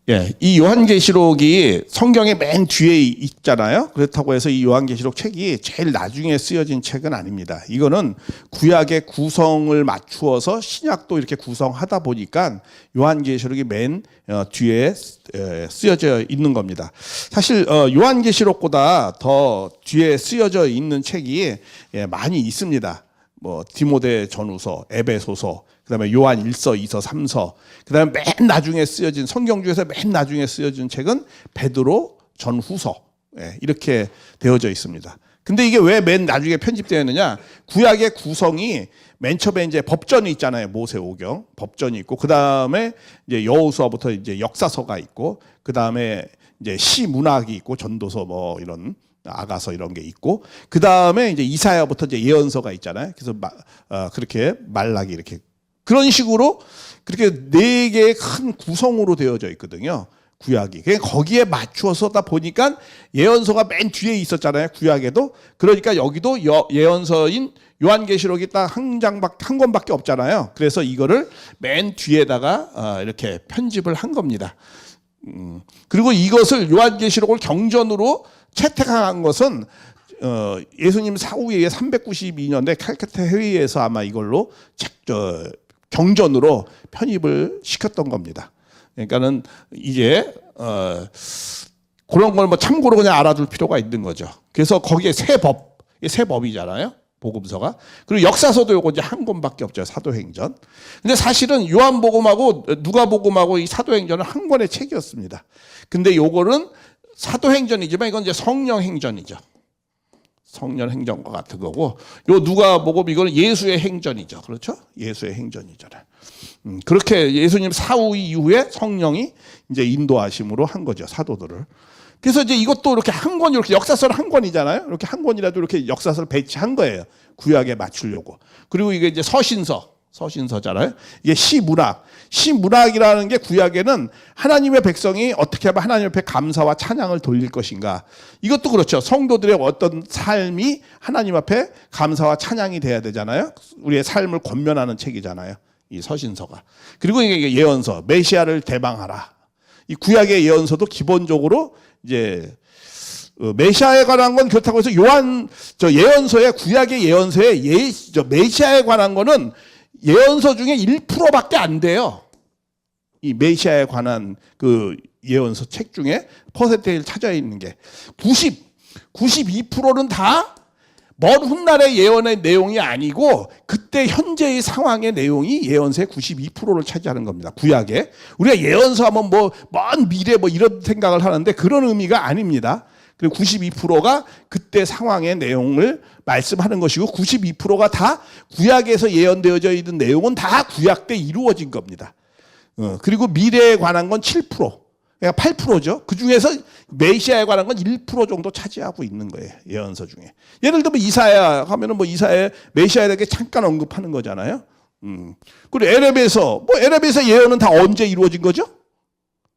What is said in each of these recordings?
예, 이 요한계시록이 성경의 맨 뒤에 있잖아요. 그렇다고 해서 이 요한계시록 책이 제일 나중에 쓰여진 책은 아닙니다. 이거는 구약의 구성을 맞추어서 신약도 이렇게 구성하다 보니까 요한계시록이 맨 뒤에 쓰여져 있는 겁니다. 사실 요한계시록보다 더 뒤에 쓰여져 있는 책이 많이 있습니다. 뭐 디모데 전후서, 에베소서, 그다음에 요한 1서, 2서, 3서, 그다음에 맨 나중에 쓰여진 성경 중에서 맨 나중에 쓰여진 책은 베드로 전후서, 이렇게 되어져 있습니다. 근데 이게 왜 맨 나중에 편집되었느냐? 구약의 구성이 맨 처음에 이제 법전이 있잖아요. 모세오경 법전이 있고, 그다음에 이제 여호수아부터 이제 역사서가 있고, 그다음에 이제 시문학이 있고, 전도서 뭐 이런 아가서 이런 게 있고, 그 다음에 이제 이사야부터 이제 예언서가 있잖아요. 그래서 그렇게 말라기 이렇게 그런 식으로 그렇게 네 개의 큰 구성으로 되어져 있거든요. 구약이. 거기에 맞추어서다 보니까 예언서가 맨 뒤에 있었잖아요. 구약에도. 그러니까 여기도 예언서인 요한계시록이 딱 한 권밖에 없잖아요. 그래서 이거를 맨 뒤에다가 이렇게 편집을 한 겁니다. 그리고 이것을 요한계시록을 경전으로 채택한 것은 예수님 사후에 392년대 칼카타 회의에서 아마 이걸로 경전으로 편입을 시켰던 겁니다. 그러니까는 이제 그런 걸 뭐 참고로 그냥 알아둘 필요가 있는 거죠. 그래서 거기에 새 법이잖아요. 복음서가. 그리고 역사서도 요거 이제 한 권밖에 없죠. 사도행전. 근데 사실은 요한복음하고 누가복음하고 이 사도행전은 한 권의 책이었습니다. 근데 요거는 사도행전이지만 이건 이제 성령행전이죠. 성령행전과 같은 거고, 요 누가복음 이거는 예수의 행전이죠. 그렇죠? 예수의 행전이잖아요. 그렇게 예수님 사후 이후에 성령이 이제 인도하심으로 한 거죠. 사도들을. 그래서 이제 이것도 이렇게 한 권, 이렇게 역사서는 한 권이잖아요. 이렇게 한 권이라도 이렇게 역사서를 배치한 거예요. 구약에 맞추려고. 그리고 이게 이제 서신서잖아요. 이게 시문학이라는 게 구약에는 하나님의 백성이 어떻게 하면 하나님 앞에 감사와 찬양을 돌릴 것인가. 이것도 그렇죠. 성도들의 어떤 삶이 하나님 앞에 감사와 찬양이 돼야 되잖아요. 우리의 삶을 권면하는 책이잖아요. 이 서신서가. 그리고 이게 예언서, 메시아를 대방하라. 이 구약의 예언서도 기본적으로 이제 메시아에 관한 건 그렇다고 해서 예언서에 구약의 예언서에 메시아에 관한 거는 예언서 중에 1%밖에 안 돼요. 이 메시아에 관한 그 예언서 책 중에 퍼센테이지를 찾아 있는 게 92%는 다 먼 훗날의 예언의 내용이 아니고 그때 현재의 상황의 내용이 예언서의 92%를 차지하는 겁니다. 구약에. 우리가 예언서 하면 뭐 먼 미래 뭐 이런 생각을 하는데 그런 의미가 아닙니다. 그리고 92%가 그때 상황의 내용을 말씀하는 것이고 92%가 다 구약에서 예언되어져 있는 내용은 다 구약 때 이루어진 겁니다. 그리고 미래에 관한 건 7%. 그러니까 8%죠. 그 중에서 메시아에 관한 건 1% 정도 차지하고 있는 거예요. 예언서 중에. 예를 들면 이사야 하면은 뭐 이사야 메시아에 대해 잠깐 언급하는 거잖아요. 그리고 에레미야서 예언은 다 언제 이루어진 거죠?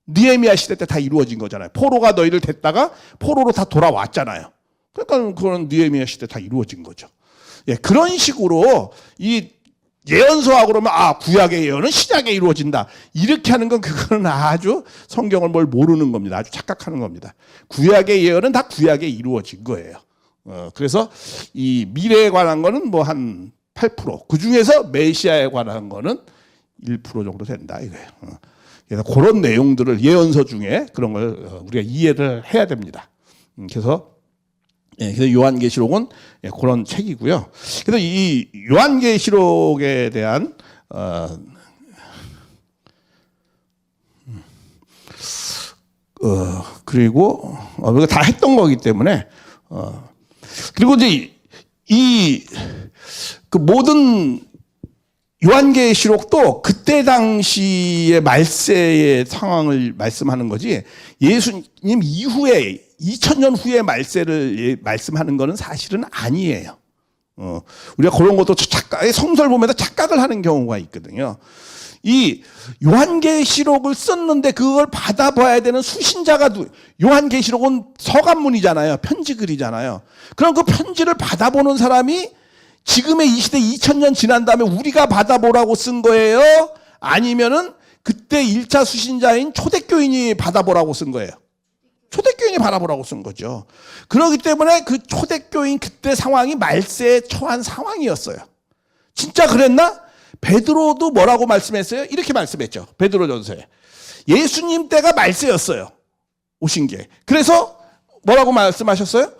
느헤미야 시대 때 다 이루어진 거잖아요. 포로가 너희를 댔다가 포로로 다 돌아왔잖아요. 그러니까 그런 느헤미야 시대 다 이루어진 거죠. 예, 그런 식으로 이 예언서하고 그러면 구약의 예언은 신약에 이루어진다. 이렇게 하는 건 그거는 아주 성경을 뭘 모르는 겁니다. 아주 착각하는 겁니다. 구약의 예언은 다 구약에 이루어진 거예요. 그래서 이 미래에 관한 거는 뭐 한 8%. 그 중에서 메시아에 관한 거는 1% 정도 된다 이거예요. 그래서 그런 내용들을 예언서 중에 그런 걸 우리가 이해를 해야 됩니다. 그래서 요한계시록은 그런 책이고요. 그래서 이 요한계시록에 대한 그리고 우리가 다 했던 거기 때문에 그리고 이제 그 모든 요한계시록도 그때 당시의 말세의 상황을 말씀하는 거지 예수님 이후에 2000년 후의 말세를 말씀하는 거는 사실은 아니에요. 우리가 그런 것도 성서를 보면서 착각을 하는 경우가 있거든요. 이 요한계시록을 썼는데 그걸 받아봐야 되는 수신자가 요한계시록은 서간문이잖아요. 편지글이잖아요. 그럼 그 편지를 받아보는 사람이 지금의 이 시대 2000년 지난 다음에 우리가 받아보라고 쓴 거예요? 아니면은 그때 1차 수신자인 초대교인이 받아보라고 쓴 거예요. 초대교인이 받아보라고 쓴 거죠. 그렇기 때문에 그 초대교인 그때 상황이 말세에 처한 상황이었어요. 진짜 그랬나? 베드로도 뭐라고 말씀했어요? 이렇게 말씀했죠. 베드로전서에. 예수님 때가 말세였어요. 오신 게. 그래서 뭐라고 말씀하셨어요?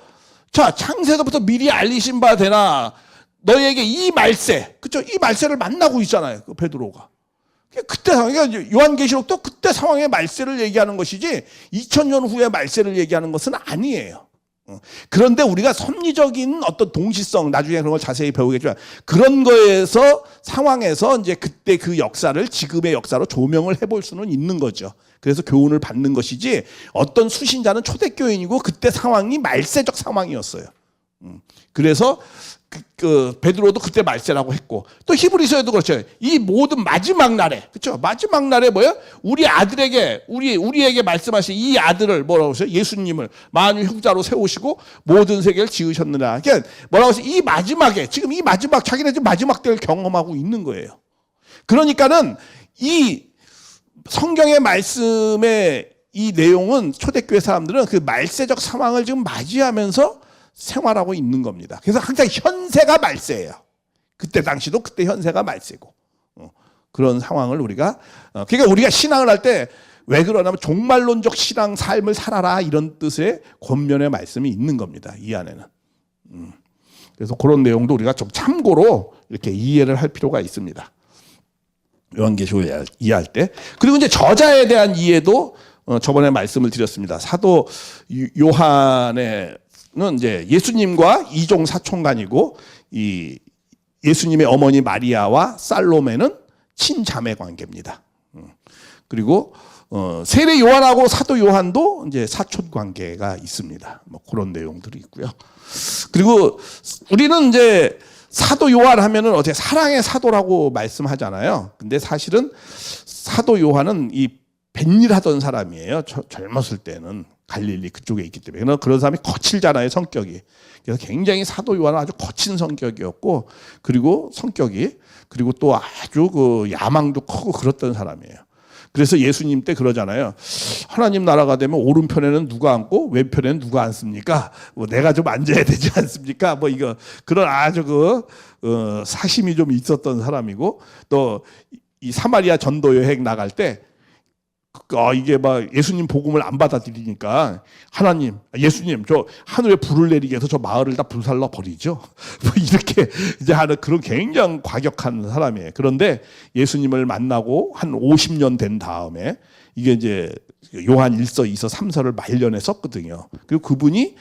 자, 창세서부터 미리 알리신 바 되나 너희에게 이 말세, 그쵸? 이 말세를 만나고 있잖아요. 그 베드로가. 그때 상황, 그러니까 요한계시록도 그때 상황의 말세를 얘기하는 것이지 2000년 후의 말세를 얘기하는 것은 아니에요. 그런데 우리가 섭리적인 어떤 동시성, 나중에 그런 걸 자세히 배우겠지만 그런 거에서 상황에서 이제 그때 그 역사를 지금의 역사로 조명을 해볼 수는 있는 거죠. 그래서 교훈을 받는 것이지 어떤 수신자는 초대교인이고 그때 상황이 말세적 상황이었어요. 그래서 베드로도 그때 말세라고 했고 또 히브리서에도 그렇죠. 이 모든 마지막 날에 그렇죠. 마지막 날에 뭐예요? 우리 아들에게 우리에게 말씀하신 이 아들을 뭐라고 하세요? 예수님을 만유 형자로 세우시고 모든 세계를 지으셨느라. 그러니까 뭐라고 하세요? 이 마지막에 지금 이 마지막 자기네 지금 마지막 때를 경험하고 있는 거예요. 그러니까는 이 성경의 말씀의 이 내용은 초대교회 사람들은 그 말세적 상황을 지금 맞이하면서 생활하고 있는 겁니다. 그래서 항상 현세가 말세예요. 그때 당시도 그때 현세가 말세고 그런 상황을 우리가 그러니까 우리가 신앙을 할 때 왜 그러냐면 종말론적 신앙 삶을 살아라 이런 뜻의 권면의 말씀이 있는 겁니다. 이 안에는. 그래서 그런 내용도 우리가 좀 참고로 이렇게 이해를 할 필요가 있습니다. 요한계시록을 이해할 때. 그리고 이제 저자에 대한 이해도 저번에 말씀을 드렸습니다. 사도 요한의 는 이제 예수님과 이종 사촌간이고 이 예수님의 어머니 마리아와 살로메는 친자매 관계입니다. 그리고 세례 요한하고 사도 요한도 이제 사촌 관계가 있습니다. 뭐 그런 내용들이 있고요. 그리고 우리는 이제 사도 요한 하면은 어떻게 사랑의 사도라고 말씀하잖아요. 근데 사실은 사도 요한은 이 뱃일 하던 사람이에요. 젊었을 때는. 갈릴리 그쪽에 있기 때문에 그런 사람이 거칠잖아요, 성격이. 그래서 굉장히 사도 요한은 아주 거친 성격이었고 그리고 성격이 그리고 또 아주 그 야망도 크고 그랬던 사람이에요. 그래서 예수님 때 그러잖아요. 하나님 나라가 되면 오른편에는 누가 앉고 왼편에는 누가 앉습니까? 뭐 내가 좀 앉아야 되지 않습니까? 뭐 이거 그런 아주 사심이 좀 있었던 사람이고 또 이 사마리아 전도 여행 나갈 때 이게 막 예수님 복음을 안 받아들이니까 예수님 저 하늘에 불을 내리게 해서 저 마을을 다 불살라 버리죠. 뭐 이렇게 이제 하는 그런 굉장히 과격한 사람이에요. 그런데 예수님을 만나고 한 50년 된 다음에 이게 이제 요한 1서, 2서, 3서를 말년에 썼거든요. 그리고 그분이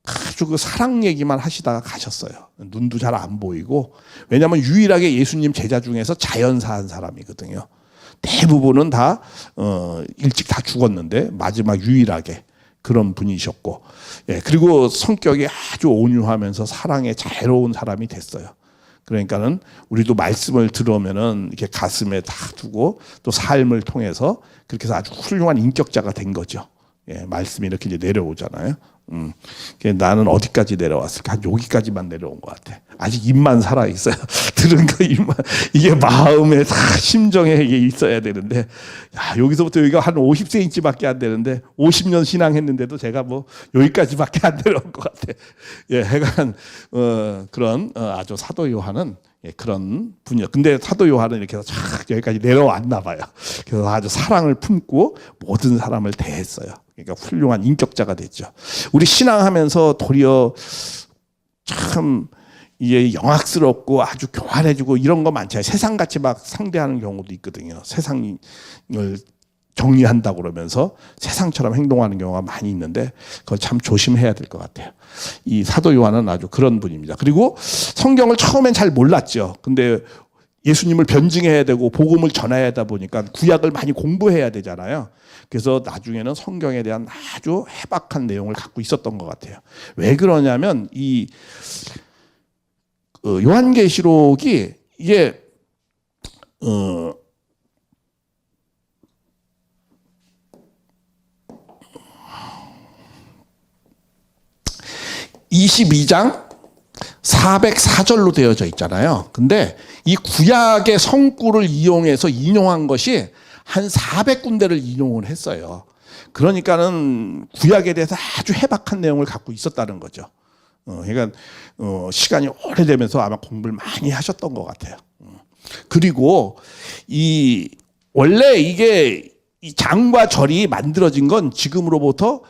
아주 그 사랑 얘기만 하시다가 가셨어요. 눈도 잘 안 보이고 왜냐하면 유일하게 예수님 제자 중에서 자연사한 사람이거든요. 대부분은 다 일찍 다 죽었는데 마지막 유일하게 그런 분이셨고 그리고 성격이 아주 온유하면서 사랑에 자애로운 사람이 됐어요. 그러니까는 우리도 말씀을 들으면은 이렇게 가슴에 다 두고 또 삶을 통해서 그렇게 해서 아주 훌륭한 인격자가 된 거죠. 말씀이 이렇게 이제 내려오잖아요. 나는 어디까지 내려왔을까? 한 여기까지만 내려온 것 같아. 아직 입만 살아 있어요. 들은 거 입만. 이게 마음에 다 심정에 이게 있어야 되는데, 여기서부터 여기가 한 50cm밖에 안 되는데, 50년 신앙했는데도 제가 뭐 여기까지밖에 안 내려온 것 같아. 하여간 그런 아주 사도 요한은 그런 분이요. 근데 사도 요한은 이렇게 해서 쫙 여기까지 내려왔나 봐요. 그래서 아주 사랑을 품고 모든 사람을 대했어요. 그러니까 훌륭한 인격자가 됐죠. 우리 신앙하면서 도리어 참 이게 영악스럽고 아주 교활해지고 이런 거 많잖아요. 세상같이 막 상대하는 경우도 있거든요. 세상을 정리한다고 그러면서 세상처럼 행동하는 경우가 많이 있는데 그거 참 조심해야 될 것 같아요. 이 사도 요한은 아주 그런 분입니다. 그리고 성경을 처음엔 잘 몰랐죠. 근데 예수님을 변증해야 되고 복음을 전해야 하다 보니까 구약을 많이 공부해야 되잖아요. 그래서 나중에는 성경에 대한 아주 해박한 내용을 갖고 있었던 것 같아요. 왜 그러냐면 이 요한계시록이 이게 22장 404절로 되어져 있잖아요. 근데 이 구약의 성구를 이용해서 인용한 것이 한 400군데를 인용을 했어요. 그러니까는 구약에 대해서 아주 해박한 내용을 갖고 있었다는 거죠. 그러니까 시간이 오래되면서 아마 공부를 많이 하셨던 것 같아요. 그리고 원래 이게 이 장과 절이 만들어진 건 지금으로부터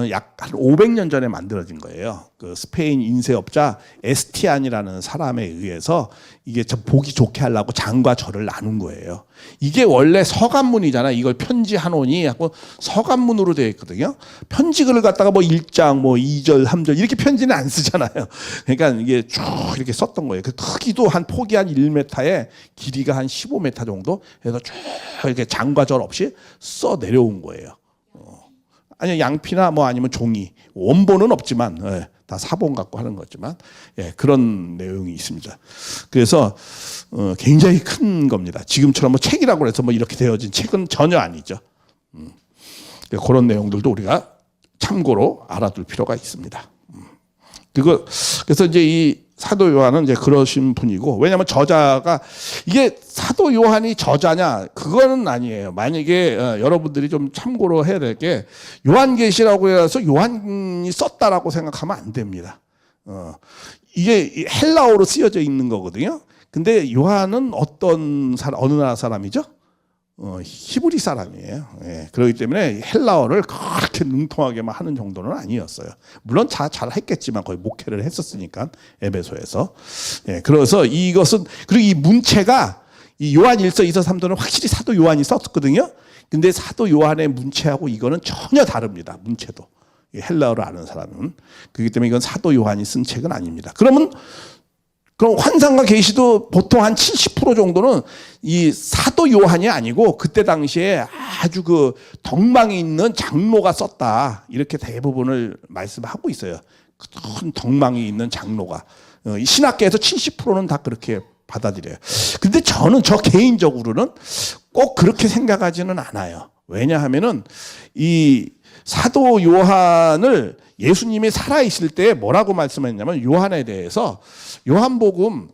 약 한 500년 전에 만들어진 거예요. 그 스페인 인쇄업자 에스티안이라는 사람에 의해서 이게 좀 보기 좋게 하려고 장과 절을 나눈 거예요. 이게 원래 서간문이잖아. 이걸 편지하노니 하고 서간문으로 되어 있거든요. 편지글을 갖다가 뭐 1장, 뭐 2절, 3절 이렇게 편지는 안 쓰잖아요. 그러니까 이게 쭉 이렇게 썼던 거예요. 그 크기도 한 폭이 한 1m에 길이가 한 15m 정도 해서 쭉 이렇게 장과 절 없이 써 내려온 거예요. 아니 양피나 뭐 아니면 종이 원본은 없지만 다 사본 갖고 하는 거지만 그런 내용이 있습니다. 그래서 굉장히 큰 겁니다. 지금처럼 뭐 책이라고 해서 뭐 이렇게 되어진 책은 전혀 아니죠. 그런 내용들도 우리가 참고로 알아둘 필요가 있습니다. 그래서 이제 이 사도 요한은 이제 그러신 분이고, 왜냐하면 저자가 이게 사도 요한이 저자냐 그거는 아니에요. 만약에 여러분들이 좀 참고로 해야 될 게 요한계시라고 해서 요한이 썼다라고 생각하면 안 됩니다. 이게 헬라어로 쓰여져 있는 거거든요. 근데 요한은 어느 나라 사람이죠? 히브리 사람이에요. 그렇기 때문에 헬라어를 그렇게 능통하게만 하는 정도는 아니었어요. 물론 잘 했겠지만 거의 목회를 했었으니까 에베소에서. 그래서 이것은, 그리고 이 문체가 이 요한 1서 2서 3서는 확실히 사도 요한이 썼거든요. 근데 사도 요한의 문체하고 이거는 전혀 다릅니다. 문체도. 헬라어를 아는 사람은. 그렇기 때문에 이건 사도 요한이 쓴 책은 아닙니다. 그럼 환상과 계시도 보통 한 70% 정도는 이 사도 요한이 아니고 그때 당시에 아주 그 덕망이 있는 장로가 썼다. 이렇게 대부분을 말씀하고 있어요. 큰 덕망이 있는 장로가. 신학계에서 70%는 다 그렇게 받아들여요. 근데 저 개인적으로는 꼭 그렇게 생각하지는 않아요. 왜냐하면은 이 사도 요한을 예수님이 살아있을 때 뭐라고 말씀했냐면, 요한에 대해서 요한복음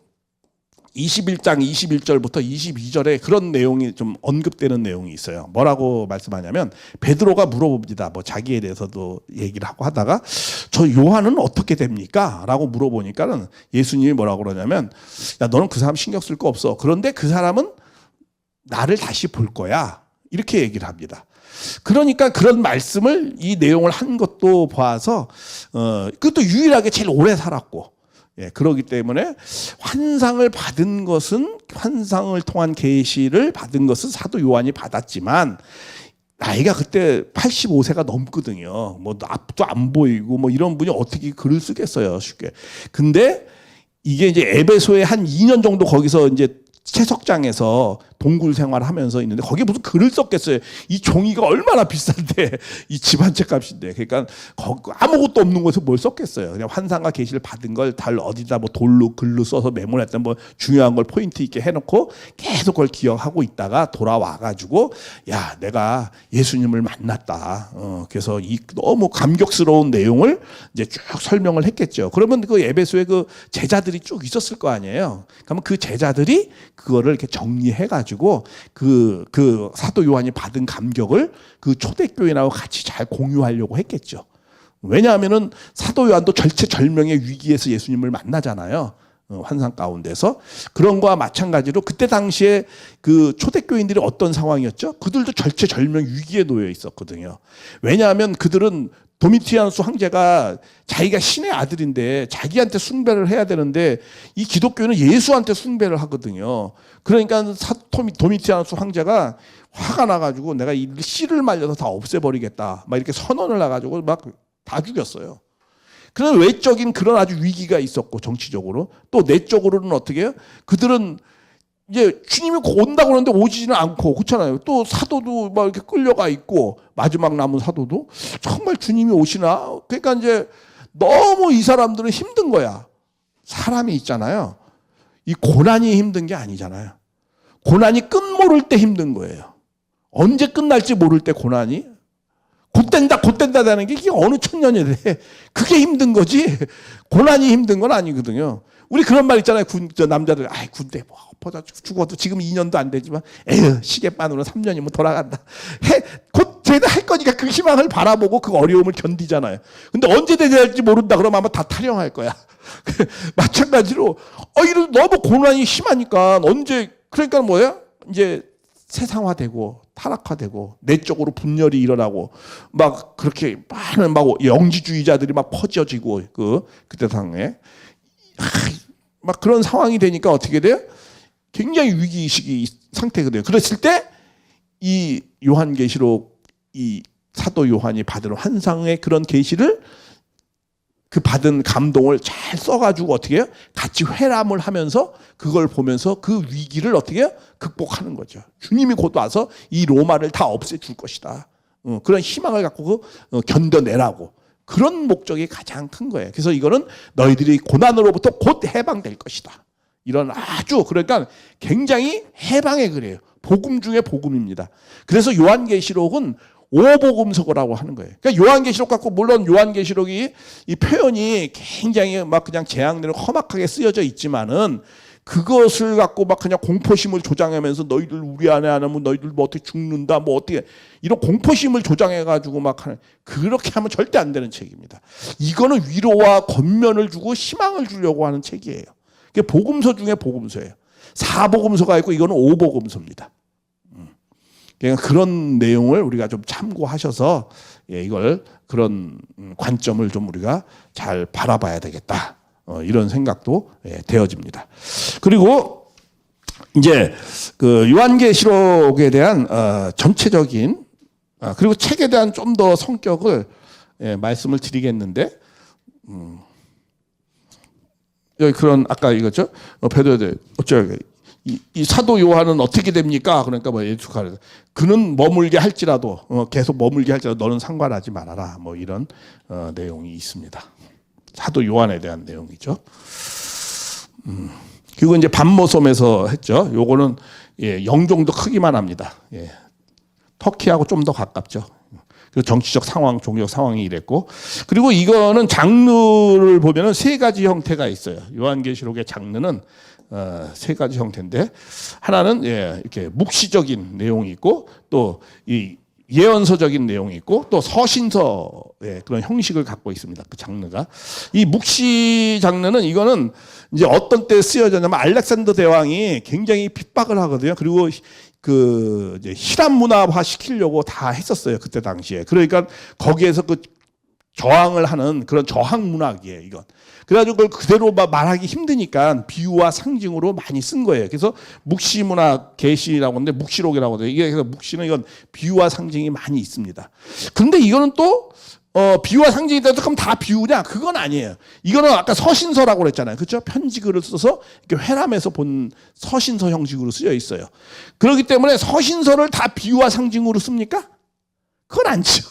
21장 21절부터 22절에 그런 내용이 좀 언급되는 내용이 있어요. 뭐라고 말씀하냐면, 베드로가 물어봅니다. 뭐 자기에 대해서도 얘기를 하고 하다가 저 요한은 어떻게 됩니까? 라고 물어보니까는 예수님이 뭐라고 그러냐면, 야 너는 그 사람 신경 쓸 거 없어. 그런데 그 사람은 나를 다시 볼 거야. 이렇게 얘기를 합니다. 그러니까 그런 말씀을, 이 내용을 한 것도 봐서 그것도 유일하게 제일 오래 살았고, 그러기 때문에 환상을 통한 계시를 받은 것은 사도 요한이 받았지만 나이가 그때 85세가 넘거든요. 뭐 앞도 안 보이고 뭐 이런 분이 어떻게 글을 쓰겠어요, 쉽게. 근데 이게 이제 에베소에 한 2년 정도 거기서 이제 채석장에서 동굴 생활하면서 있는데 거기에 무슨 글을 썼겠어요. 이 종이가 얼마나 비싼데, 이 집 한 채 값인데. 그러니까 아무것도 없는 곳에서 뭘 썼겠어요. 그냥 환상과 계시를 받은 걸 달 어디다 뭐 돌로 글로 써서 메모했던 뭐 중요한 걸 포인트 있게 해놓고 계속 그걸 기억하고 있다가 돌아와가지고, 야 내가 예수님을 만났다. 그래서 이 너무 감격스러운 내용을 이제 쭉 설명을 했겠죠. 그러면 그 에베소에 그 제자들이 쭉 있었을 거 아니에요. 그러면 그 제자들이 그거를 이렇게 정리해가지고 그 사도 요한이 받은 감격을 그 초대교인하고 같이 잘 공유하려고 했겠죠. 왜냐하면은 사도 요한도 절체절명의 위기에서 예수님을 만나잖아요. 환상 가운데서. 그런 거와 마찬가지로 그때 당시에 그 초대교인들이 어떤 상황이었죠? 그들도 절체절명 위기에 놓여 있었거든요. 왜냐하면 그들은 도미티아누스 황제가 자기가 신의 아들인데 자기한테 숭배를 해야 되는데 이 기독교는 예수한테 숭배를 하거든요. 그러니까 도미티아누스 황제가 화가 나가지고 내가 이 씨를 말려서 다 없애버리겠다. 막 이렇게 선언을 해가지고 막 다 죽였어요. 그런 외적인 그런 아주 위기가 있었고, 정치적으로. 또 내적으로는 어떻게 해요? 그들은 이제 주님이 온다고 그러는데 오지는 않고, 그렇잖아요. 또 사도도 막 이렇게 끌려가 있고, 마지막 남은 사도도 정말 주님이 오시나? 그러니까 이제 너무 이 사람들은 힘든 거야. 사람이 있잖아요. 이 고난이 힘든 게 아니잖아요. 고난이 끝 모를 때 힘든 거예요. 언제 끝날지 모를 때 고난이 곧된다는 게 이게 어느 천년이 돼. 그게 힘든 거지. 고난이 힘든 건 아니거든요. 우리 그런 말 있잖아요. 남자들, 아이, 군대 뭐, 엎어져 죽어도 지금 2년도 안 되지만, 에휴, 시계반으로 3년이면 돌아간다. 쟤는 할 거니까 그 희망을 바라보고 그 어려움을 견디잖아요. 근데 언제 될지 모른다 그러면 아마 다 탈영할 거야. 마찬가지로, 이런 너무 고난이 심하니까 그러니까 뭐예요? 이제 세상화되고, 타락화되고, 내적으로 분열이 일어나고, 막 그렇게 많은 막 영지주의자들이 막 퍼져지고, 그때 당에. 막 그런 상황이 되니까 어떻게 돼요? 굉장히 위기의식이 상태가 돼요. 그랬을 때 이 요한계시록 이 사도 요한이 받은 환상의 그런 계시를 그 받은 감동을 잘 써가지고 어떻게 해요? 같이 회람을 하면서 그걸 보면서 그 위기를 어떻게 해요? 극복하는 거죠. 주님이 곧 와서 이 로마를 다 없애줄 것이다. 그런 희망을 갖고 견뎌내라고. 그런 목적이 가장 큰 거예요. 그래서 이거는 너희들이 고난으로부터 곧 해방될 것이다. 이런 아주 그러니까 굉장히 해방의 글이에요. 복음 중에 복음입니다. 그래서 요한계시록은 오복음서라고 하는 거예요. 그러니까 요한계시록 갖고 물론 요한계시록이 이 표현이 굉장히 막 그냥 재앙대로 험악하게 쓰여져 있지만은 그것을 갖고 막 그냥 공포심을 조장하면서 너희들 우리 안에 안 하면 너희들 뭐 어떻게 죽는다 뭐 어떻게 이런 공포심을 조장해가지고 막 하는 그렇게 하면 절대 안 되는 책입니다. 이거는 위로와 권면을 주고 희망을 주려고 하는 책이에요. 그게 복음서 중에 복음서예요. 사복음서가 있고 이거는 오복음서입니다. 그러니까 그런 내용을 우리가 좀 참고하셔서 이걸 그런 관점을 좀 우리가 잘 바라봐야 되겠다. 이런 생각도 되어집니다. 그리고 이제 그 요한계시록에 대한 전체적인 그리고 책에 대한 좀 더 성격을 말씀을 드리겠는데 여기 그런 아까 이거죠. 베드로들 어쩌게 이 사도 요한은 어떻게 됩니까? 그러니까 뭐 예수가 그는 머물게 할지라도 계속 머물게 할지라도 너는 상관하지 말아라. 뭐 이런 내용이 있습니다. 사도 요한에 대한 내용이죠. 그리고 이제 반모섬에서 했죠. 요거는 영종도 크기만 합니다. 터키하고 좀 더 가깝죠. 그리고 정치적 상황, 종교적 상황이 이랬고, 그리고 이거는 장르를 보면은 세 가지 형태가 있어요. 요한계시록의 장르는 세 가지 형태인데 하나는 이렇게 묵시적인 내용이 있고 또 이 예언서적인 내용이 있고 또 서신서의 그런 형식을 갖고 있습니다. 그 장르가. 이 묵시 장르는 이거는 이제 어떤 때 쓰여졌냐면 알렉산더 대왕이 굉장히 핍박을 하거든요. 그리고 그 이제 히람 문화화 시키려고 다 했었어요. 그때 당시에. 그러니까 거기에서 그 저항을 하는 그런 저항 문학이에요, 이건. 그래가지고 그걸 그대로 말하기 힘드니까 비유와 상징으로 많이 쓴 거예요. 그래서 묵시 문학 계시라고 하는데 묵시록이라고 하는데 이게 그래서 묵시는 이건 비유와 상징이 많이 있습니다. 근데 이거는 또 비유와 상징이 있다고 그럼 다 비유냐? 그건 아니에요. 이거는 아까 서신서라고 그랬잖아요. 그렇죠? 편지글을 써서 이렇게 회람해서 본 서신서 형식으로 쓰여 있어요. 그렇기 때문에 서신서를 다 비유와 상징으로 씁니까? 그건 아니죠.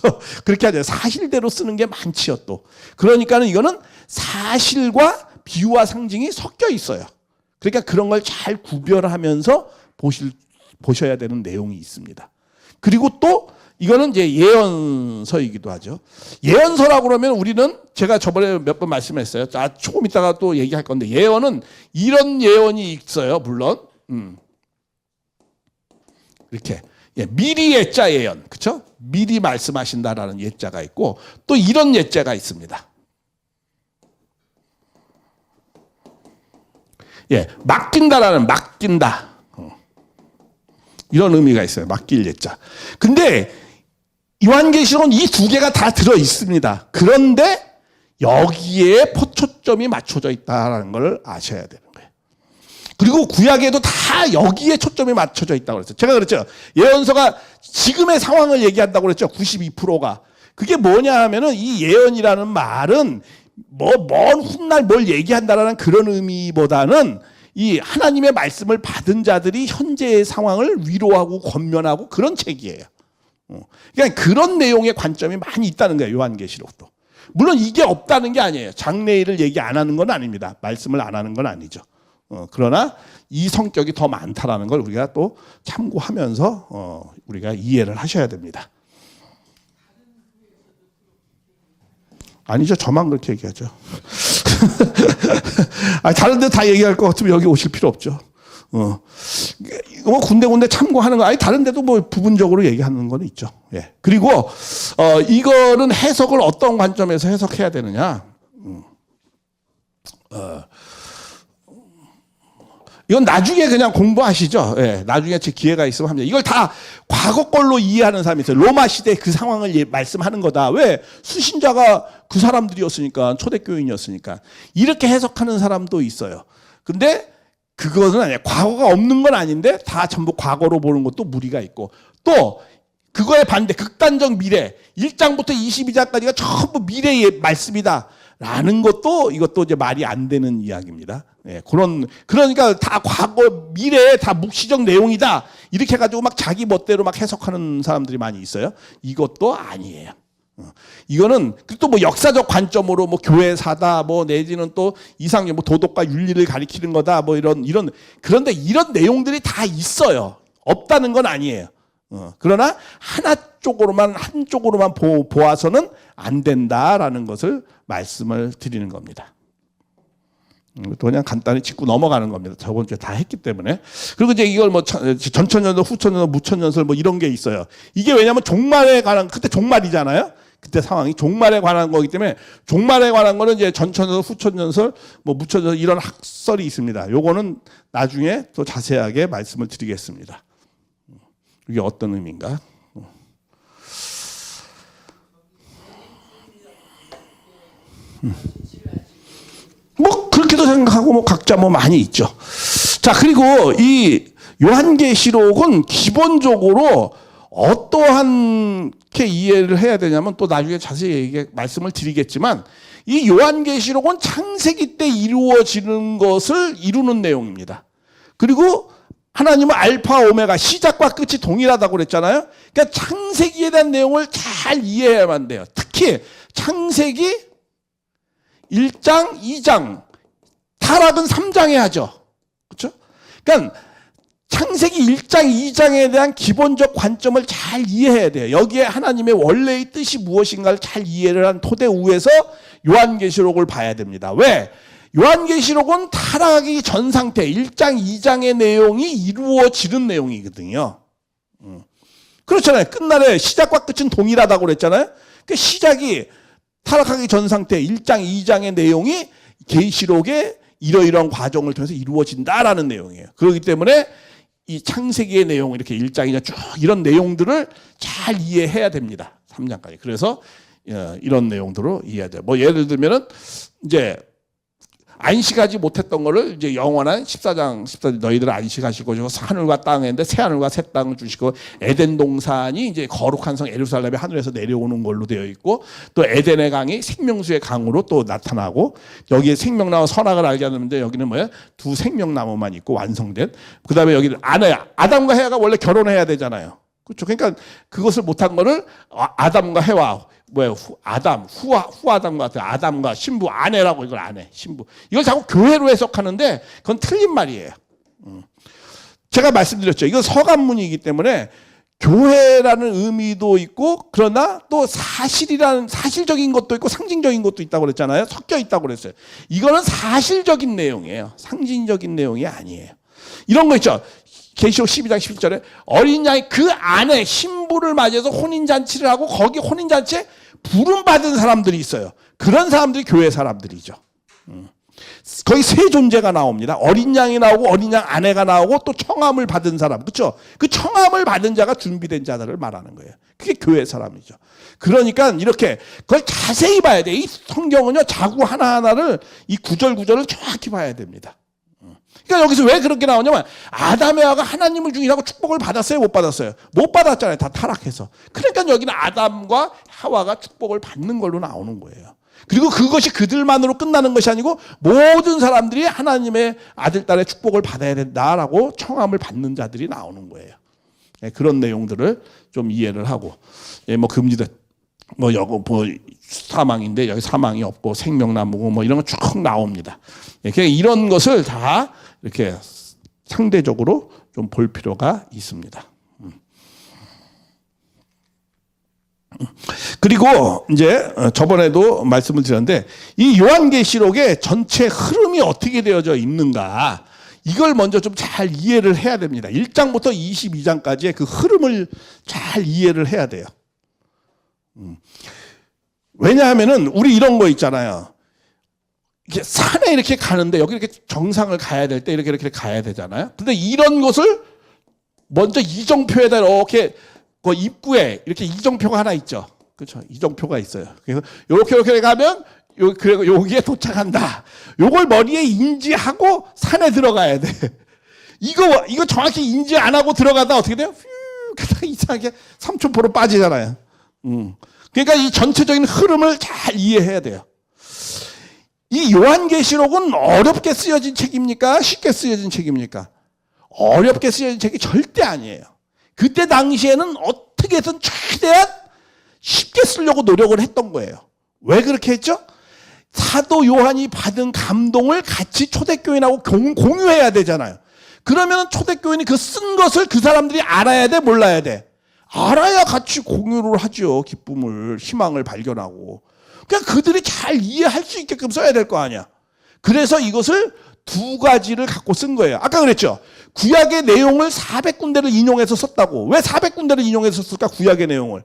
그렇게 하죠. 사실대로 쓰는 게 많지요, 또. 그러니까는 이거는 사실과 비유와 상징이 섞여 있어요. 그러니까 그런 걸 잘 구별하면서 보셔야 되는 내용이 있습니다. 그리고 또 이거는 이제 예언서이기도 하죠. 예언서라고 그러면 우리는 제가 저번에 몇 번 말씀했어요. 조금 이따가 또 얘기할 건데 예언은 이런 예언이 있어요, 물론. 이렇게. 미리 예자 예언, 그렇죠? 미리 말씀하신다라는 예자가 있고 또 이런 예자가 있습니다. 맡긴다라는 맡긴다. 이런 의미가 있어요. 맡길 예자. 근데 요한계시록은 이 두 개가 다 들어 있습니다. 그런데 여기에 포초점이 맞춰져 있다는 걸 아셔야 되는 거예요. 그리고 구약에도 다 여기에 초점이 맞춰져 있다고 그랬어요. 제가 그랬죠. 예언서가 지금의 상황을 얘기한다고 그랬죠. 92%가. 그게 뭐냐 하면은 이 예언이라는 말은 먼 훗날 뭘 얘기한다라는 그런 의미보다는 이 하나님의 말씀을 받은 자들이 현재의 상황을 위로하고 권면하고 그런 책이에요. 그러니까 그런 내용의 관점이 많이 있다는 거예요. 요한계시록도. 물론 이게 없다는 게 아니에요. 장래일을 얘기 안 하는 건 아닙니다. 말씀을 안 하는 건 아니죠. 그러나 이 성격이 더 많다라는 걸 우리가 또 참고하면서 우리가 이해를 하셔야 됩니다. 아니죠. 저만 그렇게 얘기하죠. 아니, 다른 데 다 얘기할 것 같으면 여기 오실 필요 없죠. 뭐 군데군데 참고하는 거, 아니, 다른 데도 뭐 부분적으로 얘기하는 건 있죠. 예. 그리고, 이거는 해석을 어떤 관점에서 해석해야 되느냐. 이건 나중에 그냥 공부하시죠. 예, 나중에 제 기회가 있으면 합니다. 이걸 다 과거 걸로 이해하는 사람이 있어요. 로마 시대 그 상황을 말씀하는 거다. 왜? 수신자가 그 사람들이었으니까, 초대교인이었으니까. 이렇게 해석하는 사람도 있어요. 근데 그것은 아니에요. 과거가 없는 건 아닌데 다 전부 과거로 보는 것도 무리가 있고, 또 그거에 반대 극단적 미래, 1장부터 22장까지가 전부 미래의 말씀이다 라는 것도, 이것도 이제 말이 안 되는 이야기입니다. 예, 그러니까 다 과거, 미래에 다 묵시적 내용이다 이렇게 해가지고 막 자기 멋대로 막 해석하는 사람들이 많이 있어요. 이것도 아니에요. 이거는 또 뭐 역사적 관점으로 뭐 교회사다, 뭐 내지는 또 이상의 뭐 도덕과 윤리를 가리키는 거다, 뭐 이런 그런데 이런 내용들이 다 있어요. 없다는 건 아니에요. 그러나 한쪽으로만 보아서는 안 된다라는 것을 말씀을 드리는 겁니다. 또 그냥 간단히 짚고 넘어가는 겁니다. 저번 주에 다 했기 때문에. 그리고 이제 이걸 뭐 전천년설, 후천년설, 무천년설 뭐 이런 게 있어요. 이게 왜냐하면 종말에 관한, 그때 종말이잖아요. 그때 상황이 종말에 관한 거기 때문에, 종말에 관한 거는 이제 전천년설, 후천년설, 뭐 무천년설 이런 학설이 있습니다. 요거는 나중에 또 자세하게 말씀을 드리겠습니다. 이게 어떤 의미인가? 뭐 그렇게도 생각하고 뭐 각자 뭐 많이 있죠. 자, 그리고 이 요한계시록은 기본적으로 어떠한게 이해를 해야 되냐면, 또 나중에 자세히 말씀을 드리겠지만, 이 요한계시록은 창세기 때 이루어지는 것을 이루는 내용입니다. 그리고 하나님은 알파 오메가, 시작과 끝이 동일하다고 그랬잖아요. 그러니까 창세기에 대한 내용을 잘 이해해야만 돼요. 특히 창세기 1장, 2장, 타락은 3장에 하죠. 그렇죠? 그러니까 창세기 1장, 2장에 대한 기본적 관점을 잘 이해해야 돼요. 여기에 하나님의 원래의 뜻이 무엇인가를 잘 이해를 한 토대 위에서 요한계시록을 봐야 됩니다. 왜? 요한계시록은 타락하기 전 상태, 1장, 2장의 내용이 이루어지는 내용이거든요. 그렇잖아요. 끝날에 시작과 끝은 동일하다고 그랬잖아요. 그러니까 시작이 타락하기 전 상태, 1장, 2장의 내용이 계시록의 이러이러한 과정을 통해서 이루어진다라는 내용이에요. 그렇기 때문에 이 창세기의 내용, 이렇게 1장, 2장 쭉 이런 내용들을 잘 이해해야 됩니다. 3장까지. 그래서 이런 내용들로 이해해야 돼요. 뭐 예를 들면은 이제 안식하지 못했던 거를 이제 영원한 14장 너희들 안식하시고 하늘과 땅인데 새 하늘과 새 땅을 주시고, 에덴 동산이 이제 거룩한 성 예루살렘이 하늘에서 내려오는 걸로 되어 있고, 또 에덴의 강이 생명수의 강으로 또 나타나고, 여기에 생명나무 선악을 알게 하는데 여기는 뭐야? 두 생명나무만 있고 완성된. 그다음에 여기는 아담과 해와가 원래 결혼해야 되잖아요. 그렇죠? 그러니까 그것을 못한 거를 아담과 해와, 후아담과 같은 아담과 신부, 아내라고, 이걸 아내, 신부. 이걸 자꾸 교회로 해석하는데 그건 틀린 말이에요. 제가 말씀드렸죠. 이건 서간문이기 때문에 교회라는 의미도 있고, 그러나 또 사실적인 것도 있고 상징적인 것도 있다고 그랬잖아요. 섞여 있다고 그랬어요. 이거는 사실적인 내용이에요. 상징적인 내용이 아니에요. 이런 거 있죠. 계시록 12장 11절에 어린 양이 그 안에 신부를 맞이해서 혼인잔치를 하고, 거기 혼인잔치에 부름받은 사람들이 있어요. 그런 사람들이 교회 사람들이죠. 거기 세 존재가 나옵니다. 어린 양이 나오고, 어린 양 아내가 나오고, 또 청함을 받은 사람. 그렇죠? 그 청함을 받은 자가 준비된 자들을 말하는 거예요. 그게 교회 사람이죠. 그러니까 이렇게 그걸 자세히 봐야 돼. 이 성경은요, 자구 하나하나를, 이 구절구절을 정확히 봐야 됩니다. 그러니까 여기서 왜 그렇게 나오냐면, 아담 에와가 하나님을 중심하고 축복을 받았어요, 못 받았어요? 못 받았잖아요. 다 타락해서. 그러니까 여기는 아담과 하와가 축복을 받는 걸로 나오는 거예요. 그리고 그것이 그들만으로 끝나는 것이 아니고 모든 사람들이 하나님의 아들, 딸의 축복을 받아야 된다라고 청함을 받는 자들이 나오는 거예요. 그런 내용들을 좀 이해를 하고, 뭐 금지된, 뭐 사망인데 여기 사망이 없고 생명나무고 뭐 이런 거 쭉 나옵니다. 이런 것을 다 이렇게 상대적으로 좀 볼 필요가 있습니다. 그리고 이제 저번에도 말씀을 드렸는데 이 요한계시록의 전체 흐름이 어떻게 되어져 있는가 이걸 먼저 좀 잘 이해를 해야 됩니다. 1장부터 22장까지의 그 흐름을 잘 이해를 해야 돼요. 왜냐하면은 우리 이런 거 있잖아요. 이렇게 산에 이렇게 가는데 여기 이렇게 정상을 가야 될 때 이렇게 가야 되잖아요. 근데 이런 것을 먼저 이정표에다 이렇게 그 입구에 이렇게 이정표가 하나 있죠. 그렇죠. 이정표가 있어요. 그래서 이렇게 가면 그리고 여기에 도착한다. 요걸 머리에 인지하고 산에 들어가야 돼. 이거 정확히 인지 안 하고 들어가다 어떻게 돼요? 휴, 이상하게 삼천포로 빠지잖아요. 그러니까 이 전체적인 흐름을 잘 이해해야 돼요. 이 요한계시록은 어렵게 쓰여진 책입니까? 쉽게 쓰여진 책입니까? 어렵게 쓰여진 책이 절대 아니에요. 그때 당시에는 어떻게든 최대한 쉽게 쓰려고 노력을 했던 거예요. 왜 그렇게 했죠? 사도 요한이 받은 감동을 같이 초대교인하고 공유해야 되잖아요. 그러면 초대교인이 그 쓴 것을 그 사람들이 알아야 돼, 몰라야 돼? 알아야 같이 공유를 하죠. 기쁨을, 희망을 발견하고. 그냥 그들이 잘 이해할 수 있게끔 써야 될 거 아니야. 그래서 이것을 두 가지를 갖고 쓴 거예요. 아까 그랬죠. 구약의 내용을 400군데를 인용해서 썼다고. 왜 400군데를 인용해서 썼을까? 구약의 내용을.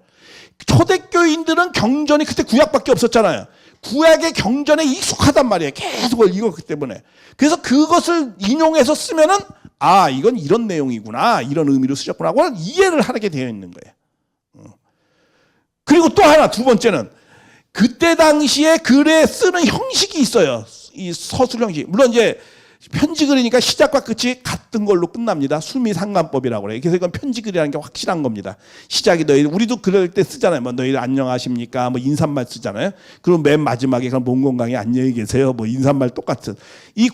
초대교인들은 경전이 그때 구약밖에 없었잖아요. 구약의 경전에 익숙하단 말이에요. 계속 읽었기 때문에. 그래서 그것을 인용해서 쓰면은 아, 이건 이런 내용이구나. 이런 의미로 쓰셨구나. 하고 이해를 하게 되어 있는 거예요. 그리고 또 하나, 두 번째는 그때 당시에 글에 쓰는 형식이 있어요. 이 서술 형식. 물론 이제 편지 글이니까 시작과 끝이 같은 걸로 끝납니다. 수미상관법이라고 그래요. 그래서 이건 편지 글이라는 게 확실한 겁니다. 시작이 우리도 그럴 때 쓰잖아요. 뭐 너희들 안녕하십니까? 뭐 인사말 쓰잖아요. 그럼 맨 마지막에 그럼 몽건강에 안녕히 계세요. 뭐 인사말 똑같은. 이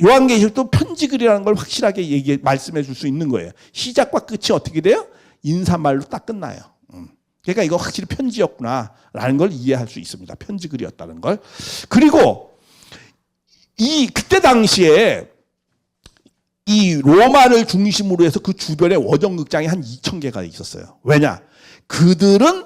요한계시록도 편지 글이라는 걸 확실하게 말씀해 줄 수 있는 거예요. 시작과 끝이 어떻게 돼요? 인사말로 딱 끝나요. 그러니까 이거 확실히 편지였구나라는 걸 이해할 수 있습니다. 편지 글이었다는 걸. 그리고 그때 당시에 이 로마를 중심으로 해서 그 주변에 원정극장이 한 2,000개가 있었어요. 왜냐? 그들은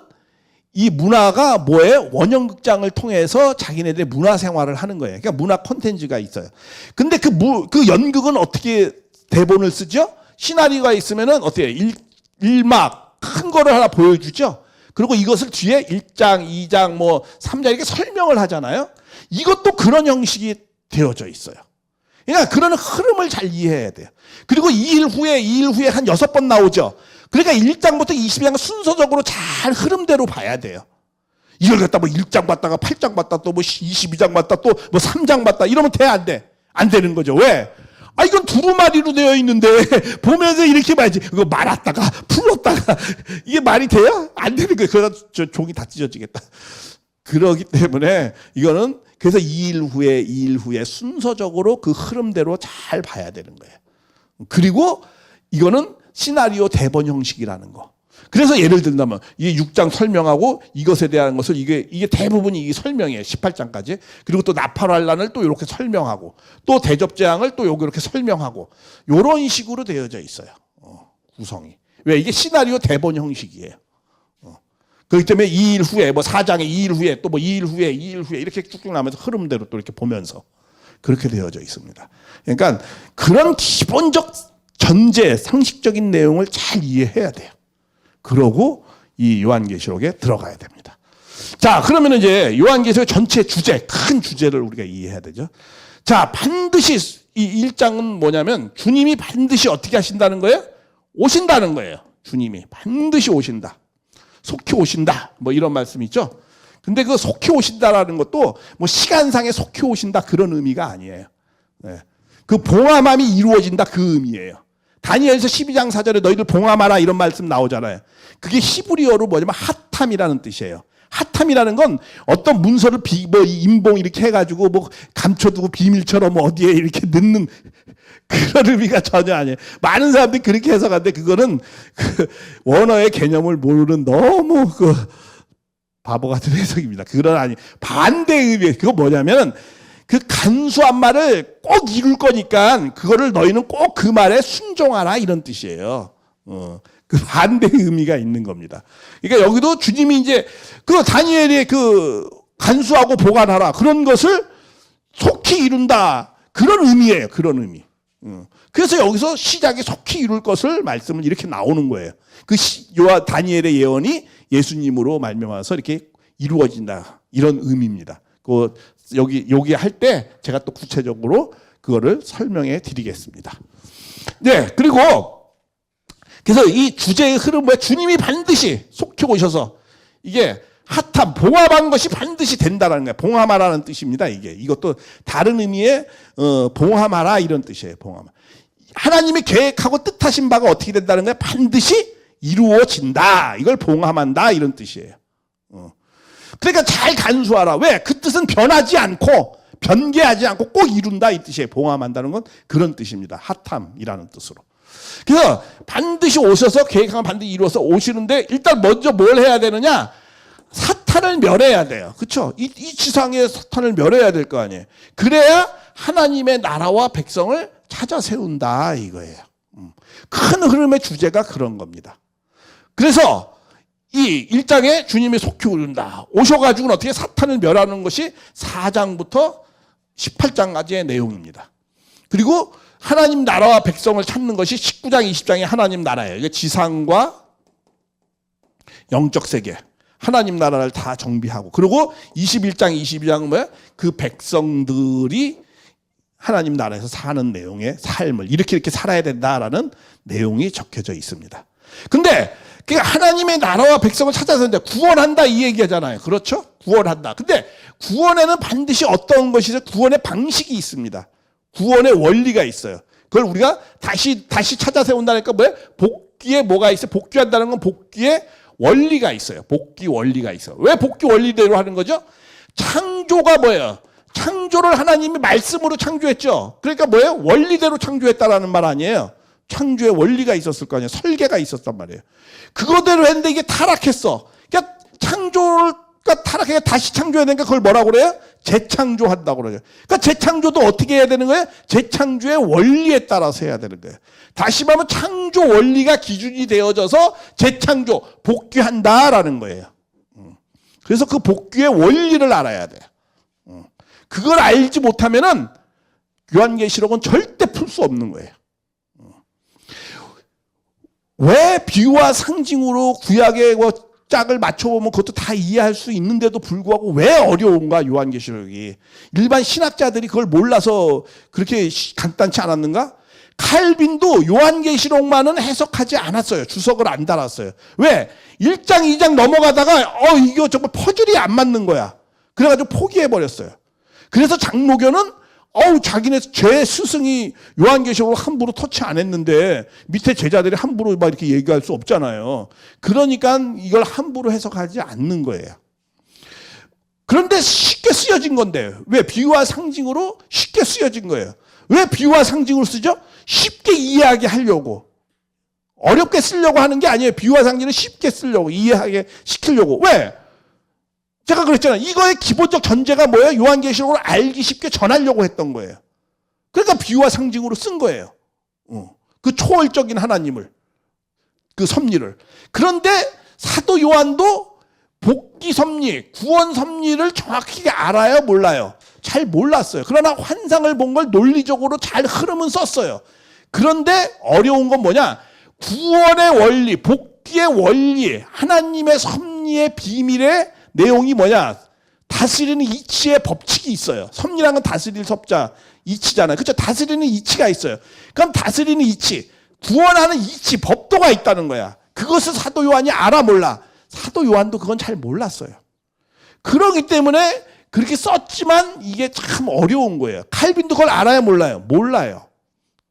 이 문화가 뭐예요? 원형극장을 통해서 자기네들의 문화 생활을 하는 거예요. 그러니까 문화 콘텐츠가 있어요. 근데 그 연극은 어떻게 대본을 쓰죠? 시나리오가 있으면은 어때요? 일막 큰 거를 하나 보여주죠? 그리고 이것을 뒤에 1장, 2장, 뭐 3장 이렇게 설명을 하잖아요. 이것도 그런 형식이 되어져 있어요. 그러니까 그런 흐름을 잘 이해해야 돼요. 그리고 2일 후에 한 6번 나오죠. 그러니까 1장부터 22장 순서적으로 잘 흐름대로 봐야 돼요. 이걸 갖다 뭐 1장 봤다가 8장 봤다 또 뭐 22장 봤다 또 뭐 3장 봤다 이러면 돼, 안 돼? 안 되는 거죠. 왜? 아, 이건 두루마리로 되어 있는데 보면서 이렇게 봐야지. 이거 말았다가 풀었다가 이게 말이 돼요? 안 되는 거예요. 그러다 저 종이 다 찢어지겠다. 그러기 때문에 이거는 그래서 2일 후에 순서적으로 그 흐름대로 잘 봐야 되는 거예요. 그리고 이거는 시나리오 대본 형식이라는 거. 그래서 예를 든다면 이게 6장 설명하고 이것에 대한 것을 이게 대부분이 이게 설명이에요. 18장까지. 그리고 또 나팔환란을 또 이렇게 설명하고 또 대접재앙을 또 이렇게 설명하고 이런 식으로 되어져 있어요. 구성이. 왜? 이게 시나리오 대본 형식이에요. 그렇기 때문에 2일 후에 뭐 4장에 2일 후에 또 뭐 2일 후에 이렇게 쭉쭉 나면서 흐름대로 또 이렇게 보면서 그렇게 되어져 있습니다. 그러니까 그런 기본적 전제, 상식적인 내용을 잘 이해해야 돼요. 그러고 이 요한계시록에 들어가야 됩니다. 자, 그러면 이제 요한계시록 전체 주제, 큰 주제를 우리가 이해해야 되죠. 자, 반드시 이 1장은 뭐냐면 주님이 반드시 어떻게 하신다는 거예요? 오신다는 거예요. 주님이 반드시 오신다. 속히 오신다. 뭐 이런 말씀이 있죠. 근데 그 속히 오신다라는 것도 뭐 시간상에 속히 오신다 그런 의미가 아니에요. 네. 그 봉함함이 이루어진다 그 의미예요. 다니엘서 12장 4절에 너희들 봉함하라 이런 말씀 나오잖아요. 그게 히브리어로 뭐냐면 핫함이라는 뜻이에요. 핫함이라는 건 어떤 문서를 뭐 인봉 이렇게 해가지고 뭐 감춰두고 비밀처럼 어디에 이렇게 넣는 그런 의미가 전혀 아니에요. 많은 사람들이 그렇게 해석하는데 그거는 그 원어의 개념을 모르는 너무 그 바보 같은 해석입니다. 그건 아니. 반대의 의미. 그거 뭐냐면 그 간수한 말을 꼭 이룰 거니까 그거를 너희는 꼭 그 말에 순종하라 이런 뜻이에요. 그 반대의 의미가 있는 겁니다. 그러니까 여기도 주님이 이제 그 다니엘의 그 간수하고 보관하라 그런 것을 속히 이룬다 그런 의미예요. 그런 의미. 그래서 여기서 시작에 속히 이룰 것을 말씀을 이렇게 나오는 거예요. 그 다니엘의 예언이 예수님으로 말미암아서 이렇게 이루어진다 이런 의미입니다. 그 여기 할 때 제가 또 구체적으로 그거를 설명해 드리겠습니다. 네, 그리고 그래서 이 주제의 흐름에 주님이 반드시 속히 오셔서 이게 핫함, 봉합한 것이 반드시 된다라는 거예요. 봉함하라는 뜻입니다. 이것도 다른 의미의 봉함하라 이런 뜻이에요. 봉함. 하나님이 계획하고 뜻하신 바가 어떻게 된다는 거예요? 반드시 이루어진다. 이걸 봉함한다 이런 뜻이에요. 그러니까 잘 간수하라. 왜? 그 뜻은 변하지 않고 변개하지 않고 꼭 이룬다 이 뜻이에요. 봉함한다는 건 그런 뜻입니다. 핫함이라는 뜻으로. 그래서 반드시 오셔서 계획하면 반드시 이루어서 오시는데 일단 먼저 뭘 해야 되느냐? 사탄을 멸해야 돼요. 그렇죠? 이 지상의 사탄을 멸해야 될 거 아니에요. 그래야 하나님의 나라와 백성을 찾아 세운다 이거예요. 큰 흐름의 주제가 그런 겁니다. 그래서 이 1장에 주님이 속히 오른다. 오셔가지고는 어떻게 사탄을 멸하는 것이 4장부터 18장까지의 내용입니다. 그리고 하나님 나라와 백성을 찾는 것이 19장, 20장이 하나님 나라예요. 이게 지상과 영적 세계. 하나님 나라를 다 정비하고. 그리고 21장, 22장은 뭐야? 그 백성들이 하나님 나라에서 사는 내용의 삶을 이렇게 살아야 된다라는 내용이 적혀져 있습니다. 근데 하나님의 나라와 백성을 찾아서 이제 구원한다 이 얘기하잖아요. 그렇죠? 구원한다. 근데 구원에는 반드시 어떤 것이죠? 구원의 방식이 있습니다. 구원의 원리가 있어요. 그걸 우리가 다시 찾아 세운다니까 뭐예요? 복귀에 뭐가 있어요? 복귀한다는 건 복귀에 원리가 있어요. 복귀 원리가 있어요. 왜 복귀 원리대로 하는 거죠? 창조가 뭐예요? 창조를 하나님이 말씀으로 창조했죠. 그러니까 뭐예요? 원리대로 창조했다라는 말 아니에요. 창조의 원리가 있었을 거 아니에요. 설계가 있었단 말이에요. 그거대로 했는데 이게 타락했어. 그러니까 창조가 타락해 다시 창조해야 되니까 그걸 뭐라고 그래요? 재창조한다고 그래요. 그러니까 재창조도 어떻게 해야 되는 거예요? 재창조의 원리에 따라서 해야 되는 거예요. 다시 말하면 창조 원리가 기준이 되어져서 재창조, 복귀한다라는 거예요. 그래서 그 복귀의 원리를 알아야 돼요. 그걸 알지 못하면은 요한계시록은 절대 풀 수 없는 거예요. 왜 비유와 상징으로 구약의 짝을 맞춰보면 그것도 다 이해할 수 있는데도 불구하고 왜 어려운가 요한계시록이. 일반 신학자들이 그걸 몰라서 그렇게 간단치 않았는가? 칼빈도 요한계시록만은 해석하지 않았어요. 주석을 안 달았어요. 왜? 1장 2장 넘어가다가 이거 정말 퍼즐이 안 맞는 거야. 그래가지고 포기해버렸어요. 그래서 장로교는 자기네 제 스승이 요한계시록을 함부로 터치 안 했는데 밑에 제자들이 함부로 막 이렇게 얘기할 수 없잖아요. 그러니까 이걸 함부로 해석하지 않는 거예요. 그런데 쉽게 쓰여진 건데 왜? 비유와 상징으로 쉽게 쓰여진 거예요. 왜 비유와 상징으로 쓰죠? 쉽게 이해하게 하려고. 어렵게 쓰려고 하는 게 아니에요. 비유와 상징을 쉽게 쓰려고, 이해하게 시키려고. 왜? 제가 그랬잖아요. 이거의 기본적 전제가 뭐예요? 요한계시록을 알기 쉽게 전하려고 했던 거예요. 그러니까 비유와 상징으로 쓴 거예요. 그 초월적인 하나님을, 그 섭리를. 그런데 사도 요한도 복귀 섭리, 구원 섭리를 정확히 알아요? 몰라요? 잘 몰랐어요. 그러나 환상을 본 걸 논리적으로 잘 흐름은 썼어요. 그런데 어려운 건 뭐냐? 구원의 원리, 복귀의 원리, 하나님의 섭리의 비밀의 내용이 뭐냐? 다스리는 이치의 법칙이 있어요. 섭리라는 건 다스릴 섭자, 이치잖아요. 그렇죠? 다스리는 이치가 있어요. 그럼 다스리는 이치, 구원하는 이치, 법도가 있다는 거야. 그것을 사도 요한이 알아 몰라? 사도 요한도 그건 잘 몰랐어요. 그러기 때문에 그렇게 썼지만 이게 참 어려운 거예요. 칼빈도 그걸 알아야 몰라요? 몰라요.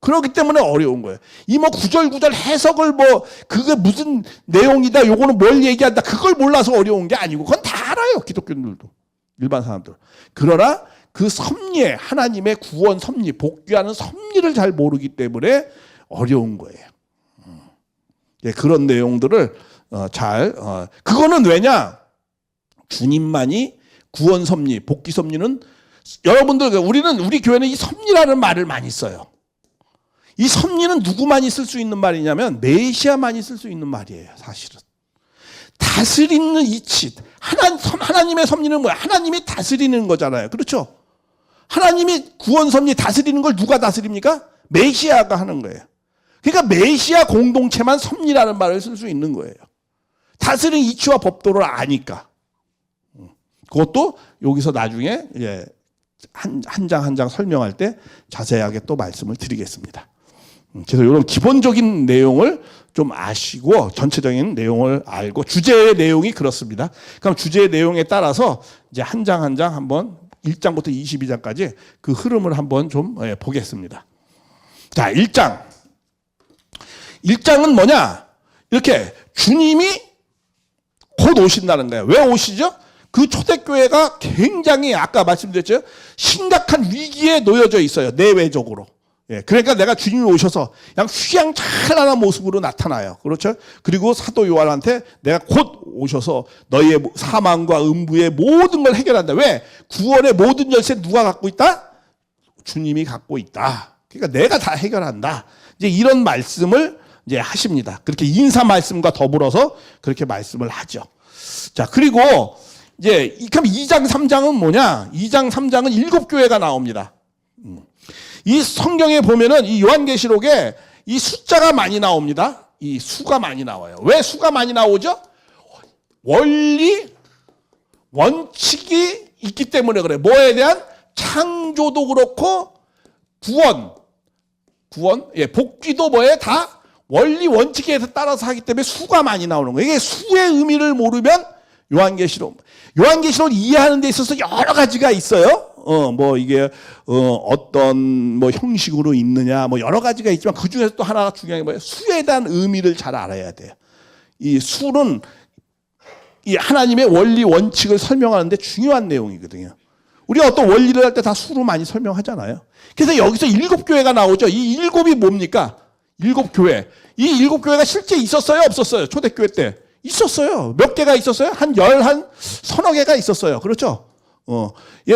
그렇기 때문에 어려운 거예요. 이 구절구절 해석을 그게 무슨 내용이다, 요거는 뭘 얘기한다, 그걸 몰라서 어려운 게 아니고, 그건 다 알아요. 기독교인들도. 일반 사람들. 그러나 그 섭리에, 하나님의 구원 섭리, 복귀하는 섭리를 잘 모르기 때문에 어려운 거예요. 그런 내용들을 그거는 왜냐? 주님만이 구원 섭리, 복귀 섭리는, 여러분들, 우리 교회는 이 섭리라는 말을 많이 써요. 이 섭리는 누구만이 쓸 수 있는 말이냐면 메시아만이 쓸 수 있는 말이에요. 사실은 다스리는 이치, 하나님의 섭리는 뭐야? 하나님이 다스리는 거잖아요. 그렇죠? 하나님이 구원 섭리 다스리는 걸 누가 다스립니까? 메시아가 하는 거예요. 그러니까 메시아 공동체만 섭리라는 말을 쓸 수 있는 거예요. 다스리는 이치와 법도를 아니까. 그것도 여기서 나중에 한 장 한 장 설명할 때 자세하게 또 말씀을 드리겠습니다. 그래서 이런 기본적인 내용을 좀 아시고 전체적인 내용을 알고 주제의 내용이 그렇습니다. 그럼 주제의 내용에 따라서 이제 한 장 한 장 한번 1장부터 22장까지 그 흐름을 한번 좀 보겠습니다. 자, 1장. 1장은 뭐냐? 이렇게 주님이 곧 오신다는 거예요. 왜 오시죠? 그 초대교회가 굉장히 아까 말씀드렸죠. 심각한 위기에 놓여져 있어요. 내외적으로. 그러니까 내가 주님이 오셔서 그냥 휘황찬란한 모습으로 나타나요. 그렇죠? 그리고 사도 요한한테 내가 곧 오셔서 너희의 사망과 음부의 모든 걸 해결한다. 왜? 구원의 모든 열쇠 누가 갖고 있다? 주님이 갖고 있다. 그러니까 내가 다 해결한다. 이제 이런 말씀을 이제 하십니다. 그렇게 인사 말씀과 더불어서 그렇게 말씀을 하죠. 자, 그리고 이제 그럼 2장 3장은 뭐냐? 2장 3장은 7교회가 나옵니다. 이 성경에 보면은 이 요한계시록에 이 숫자가 많이 나옵니다. 이 수가 많이 나와요. 왜 수가 많이 나오죠? 원리, 원칙이 있기 때문에 그래. 뭐에 대한 창조도 그렇고 구원, 복귀도 뭐에 다 원리 원칙에 따라서 하기 때문에 수가 많이 나오는 거예요. 이게 수의 의미를 모르면 요한계시록 이해하는 데 있어서 여러 가지가 있어요. 뭐 이게 어떤 뭐 형식으로 있느냐 뭐 여러 가지가 있지만 그 중에서 또 하나가 중요한 게 뭐예요? 수에 대한 의미를 잘 알아야 돼요. 이 수는 이 하나님의 원리 원칙을 설명하는데 중요한 내용이거든요. 우리가 어떤 원리를 할 때 다 수로 많이 설명하잖아요. 그래서 여기서 7교회가 나오죠. 이 7이 뭡니까? 7교회. 이 7교회가 실제 있었어요? 없었어요? 초대교회 때. 있었어요. 몇 개가 있었어요? 한 서너 개가 있었어요. 그렇죠?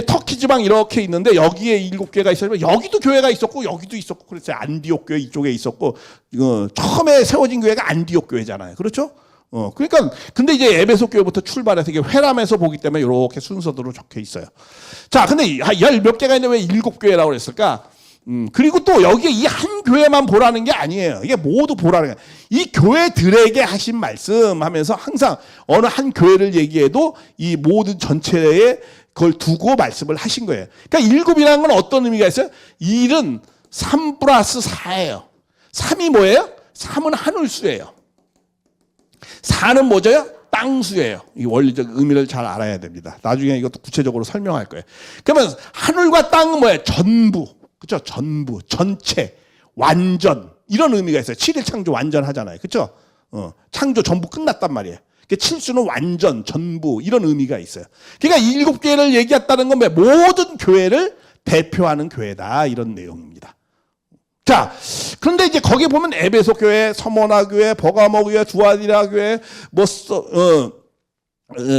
터키 지방 이렇게 있는데 여기에 7개가 있었지만 여기도 교회가 있었고 여기도 있었고 그랬어요. 안디옥 교회 이쪽에 있었고 처음에 세워진 교회가 안디옥 교회잖아요. 그렇죠? 그러니까 근데 이제 에베소 교회부터 출발해서 이게 회람에서 보기 때문에 이렇게 순서대로 적혀 있어요. 자, 근데 열 몇 개가 있는데 왜 7교회라고 그랬을까? 그리고 또 여기에 이 한 교회만 보라는 게 아니에요. 이게 모두 보라는 거예요. 이 교회들에게 하신 말씀 하면서 항상 어느 한 교회를 얘기해도 이 모든 전체에 그걸 두고 말씀을 하신 거예요. 그러니까 7이라는 건 어떤 의미가 있어요? 1은 3 플러스 4예요. 3이 뭐예요? 3은 하늘수예요. 4는 뭐죠? 땅수예요. 이 원리적 의미를 잘 알아야 됩니다. 나중에 이것도 구체적으로 설명할 거예요. 그러면 하늘과 땅은 뭐예요? 전부. 그렇죠? 전부, 전체, 완전 이런 의미가 있어요. 7일 창조 완전하잖아요. 그렇죠? 창조 전부 끝났단 말이에요. 7수는 완전, 전부 이런 의미가 있어요. 그러니까 7교회를 얘기했다는 건 모든 교회를 대표하는 교회다 이런 내용입니다. 자, 그런데 이제 거기 보면 에베소 교회, 서머나 교회, 버가모 교회, 두아디라 교회,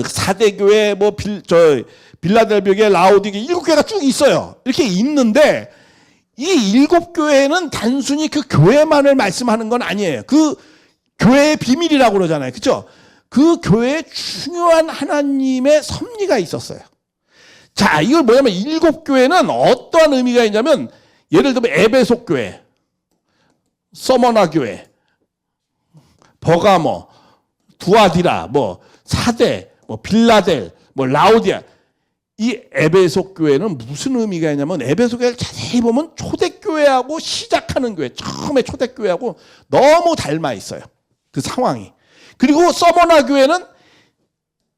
사대 교회, 빌라델비아 교회, 라오디게 7교회가 쭉 있어요. 이렇게 있는데 이 7교회는 단순히 그 교회만을 말씀하는 건 아니에요. 그 교회의 비밀이라고 그러잖아요. 그렇죠? 그 교회에 중요한 하나님의 섭리가 있었어요. 자, 이걸 뭐냐면 7교회는 어떠한 의미가 있냐면 예를 들면 에베소 교회, 서머나 교회, 버가모, 두아디라, 사대, 빌라델, 라오디아 이 에베소 교회는 무슨 의미가 있냐면 에베소 교회를 자세히 보면 초대교회하고 시작하는 교회, 처음에 초대교회하고 너무 닮아 있어요. 그 상황이. 그리고 서머나 교회는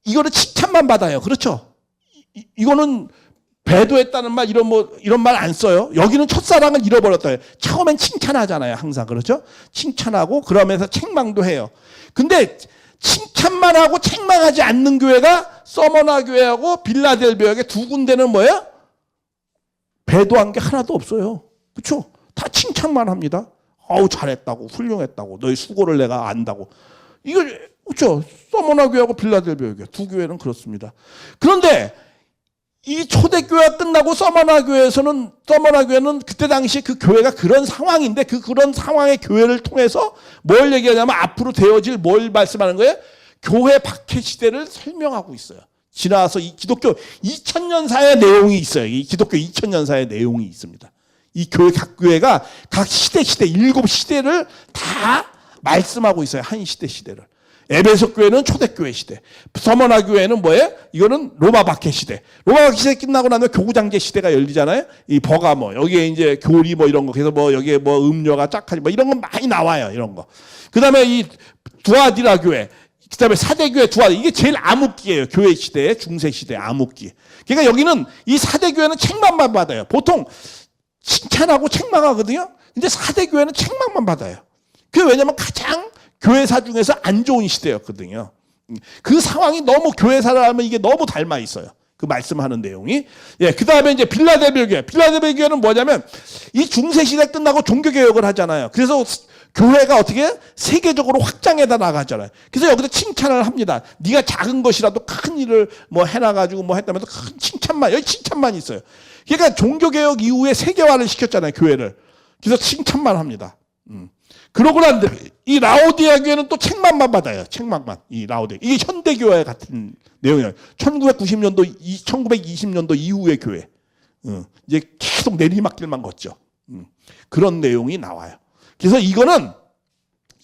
이거를 칭찬만 받아요. 그렇죠? 이거는 배도했다는 말 이런 말 안 써요. 여기는 첫사랑을 잃어버렸다. 처음엔 칭찬하잖아요. 항상. 그렇죠? 칭찬하고 그러면서 책망도 해요. 근데 칭찬만 하고 책망하지 않는 교회가 서머나 교회하고 빌라델비아 교회 두 군데는 뭐예요? 배도한 게 하나도 없어요. 그렇죠? 다 칭찬만 합니다. 어우 잘했다고 훌륭했다고 너희 수고를 내가 안다고. 이걸 그렇죠? 서머나 교회하고 빌라델비아 교회 두 교회는 그렇습니다. 그런데 이 초대교회가 끝나고 서머나 교회는 그때 당시 그 교회가 그런 상황인데 그런 상황의 교회를 통해서 뭘 얘기하냐면 앞으로 되어질 뭘 말씀하는 거예요? 교회 박해 시대를 설명하고 있어요. 지나서 이 기독교 2000년사의 내용이 있어요. 이 기독교 2000년사의 내용이 있습니다. 이 각 교회가 각 시대 일곱 시대를 다 말씀하고 있어요. 한 시대를. 에베소 교회는 초대교회 시대. 서머나 교회는 뭐예요? 이거는 로마 박해 시대. 로마 박해 시대 끝나고 나면 교구장제 시대가 열리잖아요. 이 버가모 여기에 이제 교리 이런 거 그래서 여기에 음료가 짝하지 이런 거 많이 나와요. 이런 거. 그다음에 이 두아디라 교회. 그다음에 사대교회 이게 제일 암흑기예요. 교회 시대의 중세 시대 암흑기. 그러니까 여기는 이 사대교회는 책망만 받아요. 보통 칭찬하고 책망하거든요. 근데 사대교회는 책망만 받아요. 그게 왜냐면 가장 교회사 중에서 안 좋은 시대였거든요. 그 상황이 너무 교회사를 하면 이게 너무 닮아 있어요. 그 말씀하는 내용이. 예, 그 다음에 이제 빌라델비아 교회. 빌라델비아 교회는 뭐냐면 이 중세 시대 끝나고 종교개혁을 하잖아요. 그래서 교회가 어떻게 세계적으로 확장해다 나가잖아요. 그래서 여기서 칭찬을 합니다. 네가 작은 것이라도 큰 일을 해놔가지고 했다면서 큰 칭찬만, 여기 칭찬만 있어요. 그러니까 종교개혁 이후에 세계화를 시켰잖아요, 교회를. 그래서 칭찬만 합니다. 그러고 난 이 라오디아 교회는 또 책망만 받아요. 책망만. 이 라오디아. 이게 현대교회 같은 내용이에요. 1990년도, 1920년도 이후의 교회. 이제 계속 내리막길만 걷죠. 그런 내용이 나와요. 그래서 이거는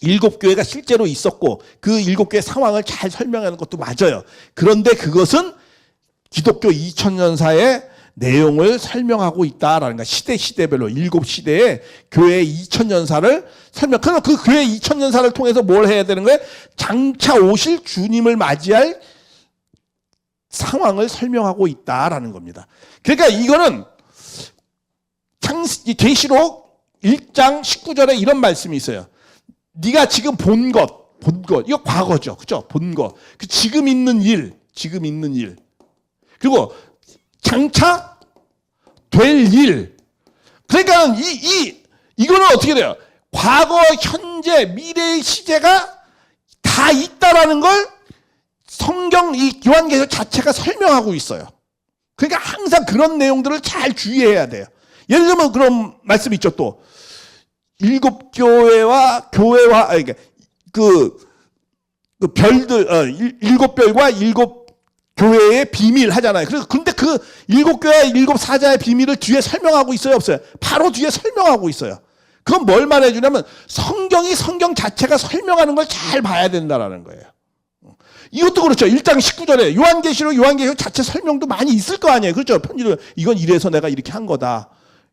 일곱 교회가 실제로 있었고 그 일곱 교회 상황을 잘 설명하는 것도 맞아요. 그런데 그것은 기독교 2000년사의 내용을 설명하고 있다라는 거야. 시대별로 일곱 시대의 교회의 2000년사를 설명. 그럼 그 교회 2000년사를 통해서 뭘 해야 되는 거예요? 장차 오실 주님을 맞이할 상황을 설명하고 있다라는 겁니다. 그러니까 이거는 계시록 1장 19절에 이런 말씀이 있어요. 네가 지금 본 것. 이거 과거죠. 그죠? 본 것. 그 지금 있는 일. 그리고 장차 될 일. 그러니까 이거는 어떻게 돼요? 과거, 현재, 미래의 시제가 다 있다라는 걸 성경 이 요한계시록 자체가 설명하고 있어요. 그러니까 항상 그런 내용들을 잘 주의해야 돼요. 예를 들면 그런 말씀 있죠. 또 일곱 교회와 그러니까 그 별들 일곱 별과 일곱 교회의 비밀 하잖아요. 근데 그 일곱 교회 일곱 사자의 비밀을 뒤에 설명하고 있어요, 없어요? 바로 뒤에 설명하고 있어요. 그건 뭘 말해주냐면 성경이 성경 자체가 설명하는 걸 잘 봐야 된다라는 거예요. 이것도 그렇죠. 1장 19절에 요한계시록 자체 설명도 많이 있을 거 아니에요. 그렇죠. 편지로 이건 이래서 내가 이렇게 한 거다.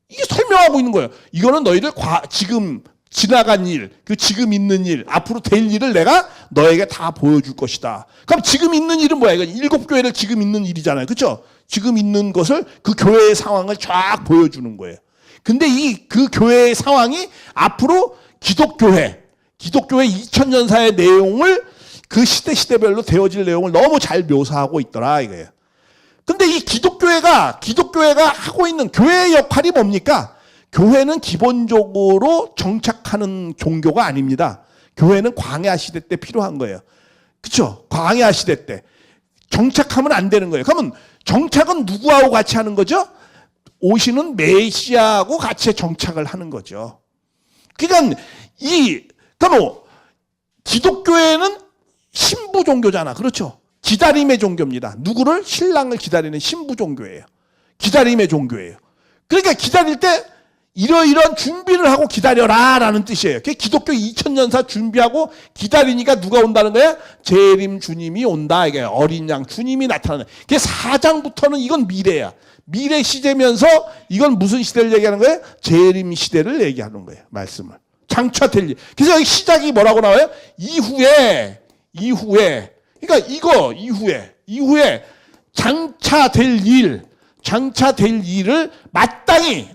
이게 설명하고 있는 거예요. 이거는 너희들 지금 지나간 일, 그 지금 있는 일, 앞으로 될 일을 내가 너에게 다 보여줄 것이다. 그럼 지금 있는 일은 뭐야? 이건 일곱 교회를 지금 있는 일이잖아요. 그렇죠? 지금 있는 것을 그 교회의 상황을 쫙 보여주는 거예요. 근데 그 교회의 상황이 앞으로 기독교회 2000년사의 내용을 그 시대별로 되어질 내용을 너무 잘 묘사하고 있더라 이거예요. 근데 이 기독교회가 하고 있는 교회의 역할이 뭡니까? 교회는 기본적으로 정착하는 종교가 아닙니다. 교회는 광야 시대 때 필요한 거예요. 그렇죠? 광야 시대 때 정착하면 안 되는 거예요. 그러면 정착은 누구하고 같이 하는 거죠? 오시는 메시아하고 같이 정착을 하는 거죠. 그러니까 기독교회는 신부 종교잖아. 그렇죠? 기다림의 종교입니다. 누구를? 신랑을 기다리는 신부 종교예요. 기다림의 종교예요. 그러니까 기다릴 때 이러이러한 준비를 하고 기다려라라는 뜻이에요. 그게 기독교 2000년사 준비하고 기다리니까 누가 온다는 거야? 재림 주님이 온다. 이게 어린 양 주님이 나타나는. 그게 4장부터는 이건 미래야. 미래 시대면서 이건 무슨 시대를 얘기하는 거예요? 재림 시대를 얘기하는 거예요. 말씀을. 장차 될 일. 그래서 여기 시작이 뭐라고 나와요? 이후에. 그러니까 이거 이후에 장차 될 일을 마땅히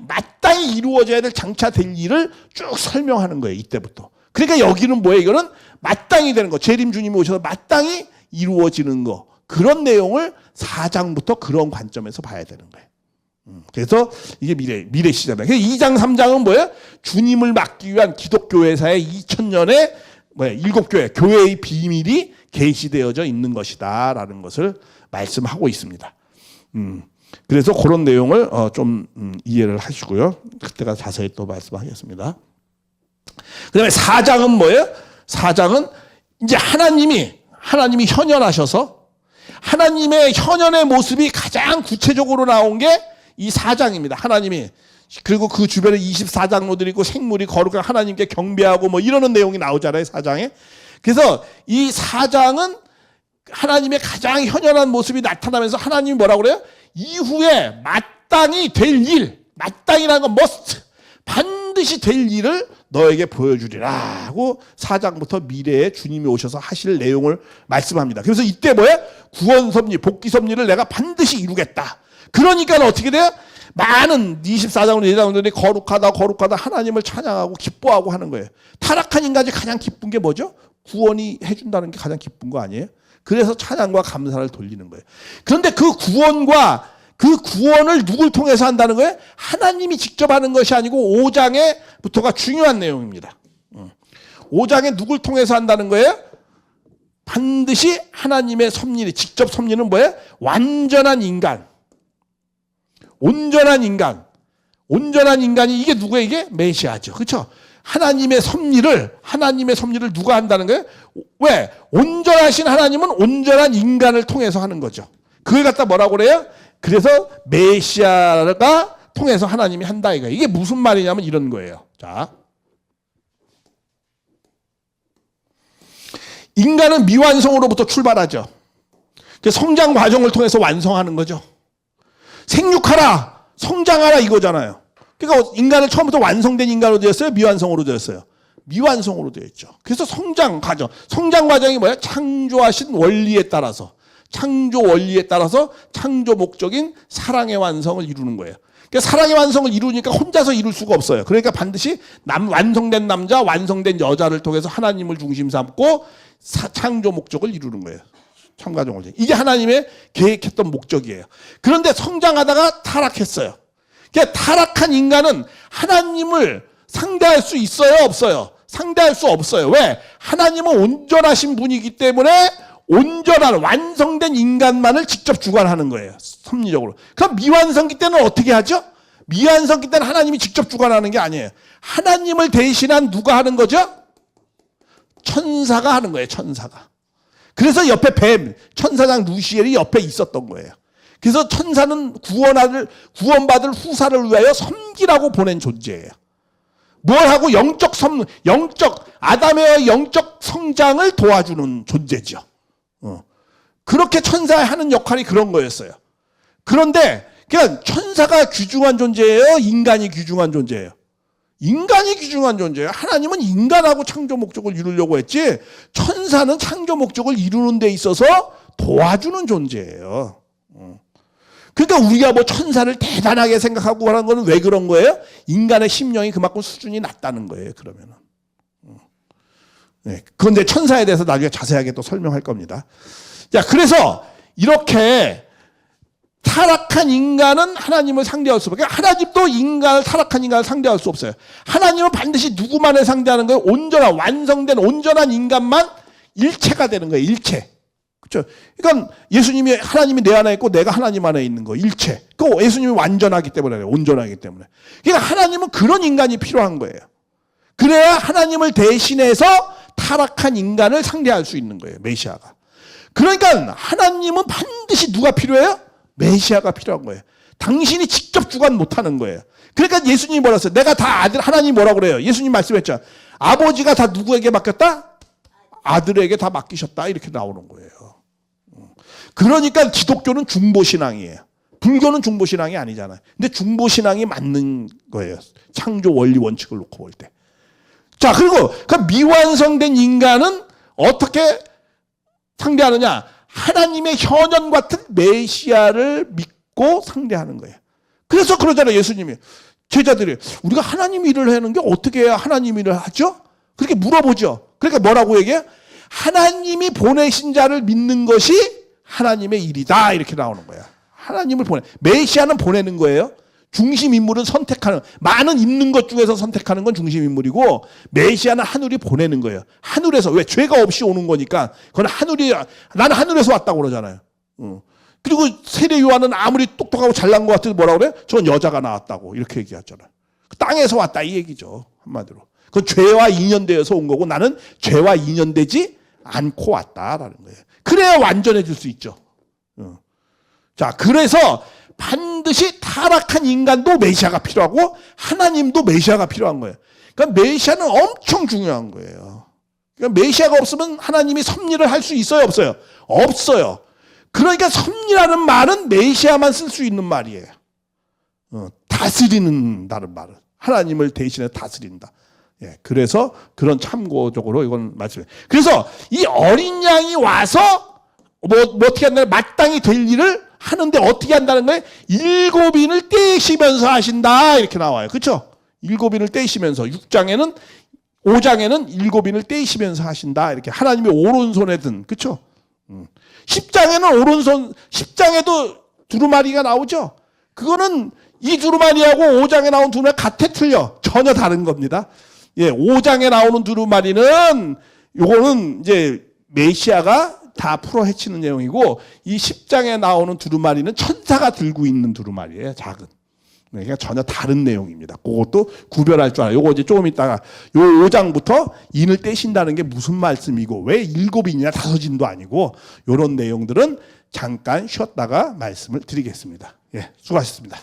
이루어져야 될 장차 될 일을 쭉 설명하는 거예요. 이때부터. 그러니까 여기는 뭐예요? 이거는 마땅히 되는 거. 재림 주님이 오셔서 마땅히 이루어지는 거. 그런 내용을 4장부터 그런 관점에서 봐야 되는 거예요. 그래서 이게 미래 시대다. 그래서 2장, 3장은 뭐예요? 주님을 맞기 위한 기독교회사의 2000년의 일곱 교회의 비밀이 계시되어져 있는 것이다라는 것을 말씀하고 있습니다. 그래서 그런 내용을 좀 이해를 하시고요. 그때가 자세히 또 말씀하겠습니다. 그다음에 4장은 뭐예요? 4장은 이제 하나님이 현현하셔서 하나님의 현현의 모습이 가장 구체적으로 나온 게 이 4장입니다. 하나님이 그리고 그 주변에 24장로들이 있고 생물이 거룩한 하나님께 경배하고 뭐 이러는 내용이 나오잖아요. 4장에. 그래서 이 4장은 하나님의 가장 현현한 모습이 나타나면서 하나님이 뭐라고 그래요? 이후에 마땅히 될 일, 마땅이라는 건 must, 반드시 될 일을 너에게 보여주리라 하고 4장부터 미래에 주님이 오셔서 하실 내용을 말씀합니다. 그래서 이때 뭐예요? 구원 섭리, 복귀 섭리를 내가 반드시 이루겠다. 그러니까 어떻게 돼요? 많은 24장으로 예장들이 거룩하다 하나님을 찬양하고 기뻐하고 하는 거예요. 타락한 인간이 가장 기쁜 게 뭐죠? 구원이 해준다는 게 가장 기쁜 거 아니에요? 그래서 찬양과 감사를 돌리는 거예요. 그런데 그 구원을 누굴 통해서 한다는 거예요? 하나님이 직접 하는 것이 아니고 5장에부터가 중요한 내용입니다. 5장에 누굴 통해서 한다는 거예요? 반드시 하나님의 섭리, 직접 섭리는 뭐예요? 완전한 인간. 온전한 인간이 이게 누구예요? 이게 메시아죠. 그렇죠? 하나님의 섭리를 누가 한다는 거예요? 왜? 온전하신 하나님은 온전한 인간을 통해서 하는 거죠. 그걸 갖다 뭐라고 그래요? 그래서 메시아가 통해서 하나님이 한다 이거예요. 이게 무슨 말이냐면 이런 거예요. 자, 인간은 미완성으로부터 출발하죠. 성장 과정을 통해서 완성하는 거죠. 생육하라, 성장하라 이거잖아요. 그러니까 인간을 처음부터 완성된 인간으로 되었어요? 미완성으로 되었어요? 미완성으로 되었죠. 그래서 성장 과정이 뭐야? 창조하신 원리에 따라서, 창조 원리에 따라서 창조 목적인 사랑의 완성을 이루는 거예요. 그러니까 사랑의 완성을 이루니까 혼자서 이룰 수가 없어요. 그러니까 반드시 완성된 남자, 완성된 여자를 통해서 하나님을 중심 삼고 창조 목적을 이루는 거예요. 참가종을. 이게 하나님의 계획했던 목적이에요. 그런데 성장하다가 타락했어요. 그러니까 타락한 인간은 하나님을 상대할 수 있어요? 없어요? 상대할 수 없어요. 왜? 하나님은 온전하신 분이기 때문에 온전한 완성된 인간만을 직접 주관하는 거예요. 섭리적으로. 그럼 미완성기 때는 어떻게 하죠? 미완성기 때는 하나님이 직접 주관하는 게 아니에요. 하나님을 대신한 누가 하는 거죠? 천사가 하는 거예요. 천사가. 그래서 옆에 뱀, 천사장 루시엘이 옆에 있었던 거예요. 그래서 천사는 구원받을 후사를 위하여 섬기라고 보낸 존재예요. 뭘 하고 아담의 영적 성장을 도와주는 존재죠. 그렇게 천사가 하는 역할이 그런 거였어요. 그런데 그냥 천사가 귀중한 존재예요? 인간이 귀중한 존재예요? 인간이 귀중한 존재예요. 하나님은 인간하고 창조 목적을 이루려고 했지 천사는 창조 목적을 이루는 데 있어서 도와주는 존재예요. 그러니까 우리가 뭐 천사를 대단하게 생각하고 하는 건 왜 그런 거예요? 인간의 심령이 그만큼 수준이 낮다는 거예요. 그러면은. 네. 그런데 천사에 대해서 나중에 자세하게 또 설명할 겁니다. 자, 그래서 이렇게 타락한 인간은 하나님을 상대할 수 없어요. 그러니까 하나님도 타락한 인간을 상대할 수 없어요. 하나님은 반드시 누구만을 상대하는 거예요? 완성된 온전한 인간만 일체가 되는 거예요. 일체. 그렇죠? 그러니까 하나님이 내 안에 있고 내가 하나님 안에 있는 거 일체. 그 예수님이 완전하기 때문에 온전하기 때문에. 그러니까 하나님은 그런 인간이 필요한 거예요. 그래야 하나님을 대신해서 타락한 인간을 상대할 수 있는 거예요. 메시아가. 그러니까 하나님은 반드시 누가 필요해요? 메시아가 필요한 거예요. 당신이 직접 주관 못하는 거예요. 그러니까 예수님이 뭐라 했어요? 내가 다 하나님이 뭐라고 그래요? 예수님 말씀했죠. 아버지가 다 누구에게 맡겼다? 아들에게 다 맡기셨다. 이렇게 나오는 거예요. 그러니까 기독교는 중보신앙이에요. 불교는 중보신앙이 아니잖아요. 근데 중보신앙이 맞는 거예요. 창조 원리 원칙을 놓고 볼 때. 자, 그리고 그 미완성된 인간은 어떻게 상대하느냐? 하나님의 현현 같은 메시아를 믿고 상대하는 거예요. 그래서 그러잖아요. 예수님이. 제자들이 우리가 하나님 일을 하는 게 어떻게 해야 하나님 일을 하죠? 그렇게 물어보죠. 그러니까 뭐라고 얘기해요? 하나님이 보내신 자를 믿는 것이 하나님의 일이다. 이렇게 나오는 거야. 하나님을 메시아는 보내는 거예요. 중심 인물은 선택하는, 많은 있는 것 중에서 선택하는 건 중심 인물이고, 메시아는 하늘이 보내는 거예요. 하늘에서, 왜? 죄가 없이 오는 거니까, 그건 나는 하늘에서 왔다고 그러잖아요. 그러니까 그리고 세례 요한은 아무리 똑똑하고 잘난 것 같아도 뭐라고 그래? 저건 여자가 나왔다고 이렇게 얘기하잖아요. 땅에서 왔다 이 얘기죠. 한마디로. 그건 죄와 인연되어서 온 거고 나는 죄와 인연되지 않고 왔다라는 거예요. 그래야 완전해질 수 있죠. 자, 그래서 반드시 타락한 인간도 메시아가 필요하고 하나님도 메시아가 필요한 거예요. 그러니까 메시아는 엄청 중요한 거예요. 그러니까 메시아가 없으면 하나님이 섭리를 할 수 있어요, 없어요? 없어요. 그러니까 섭리라는 말은 메시아만 쓸 수 있는 말이에요. 다스리는다는 말은 하나님을 대신해 다스린다. 예, 그래서 그런 참고적으로 이건 말씀해요. 그래서 이 어린 양이 와서 어떻게 한다는 마땅히 될 일을 하는데 어떻게 한다는 거예요? 7인을 떼시면서 하신다 이렇게 나와요. 그렇죠? 7인을 떼시면서 5장에는 7인을 떼시면서 하신다 이렇게 하나님의 오른손에 든 그렇죠? 10장에는 오른손 10장에도 두루마리가 나오죠. 그거는 이 두루마리하고 5장에 나온 두루마리 같아 틀려 전혀 다른 겁니다. 예, 5장에 나오는 두루마리는 요거는 이제 메시아가 다 풀어 헤치는 내용이고 이 10장에 나오는 두루마리는 천사가 들고 있는 두루마리예요. 작은. 그러니까 전혀 다른 내용입니다. 그것도 구별할 줄 알아요. 요거 이제 조금 있다가 요 5장부터 인을 떼신다는 게 무슨 말씀이고 왜 7인이나 5인도 아니고 요런 내용들은 잠깐 쉬었다가 말씀을 드리겠습니다. 예, 수고하셨습니다.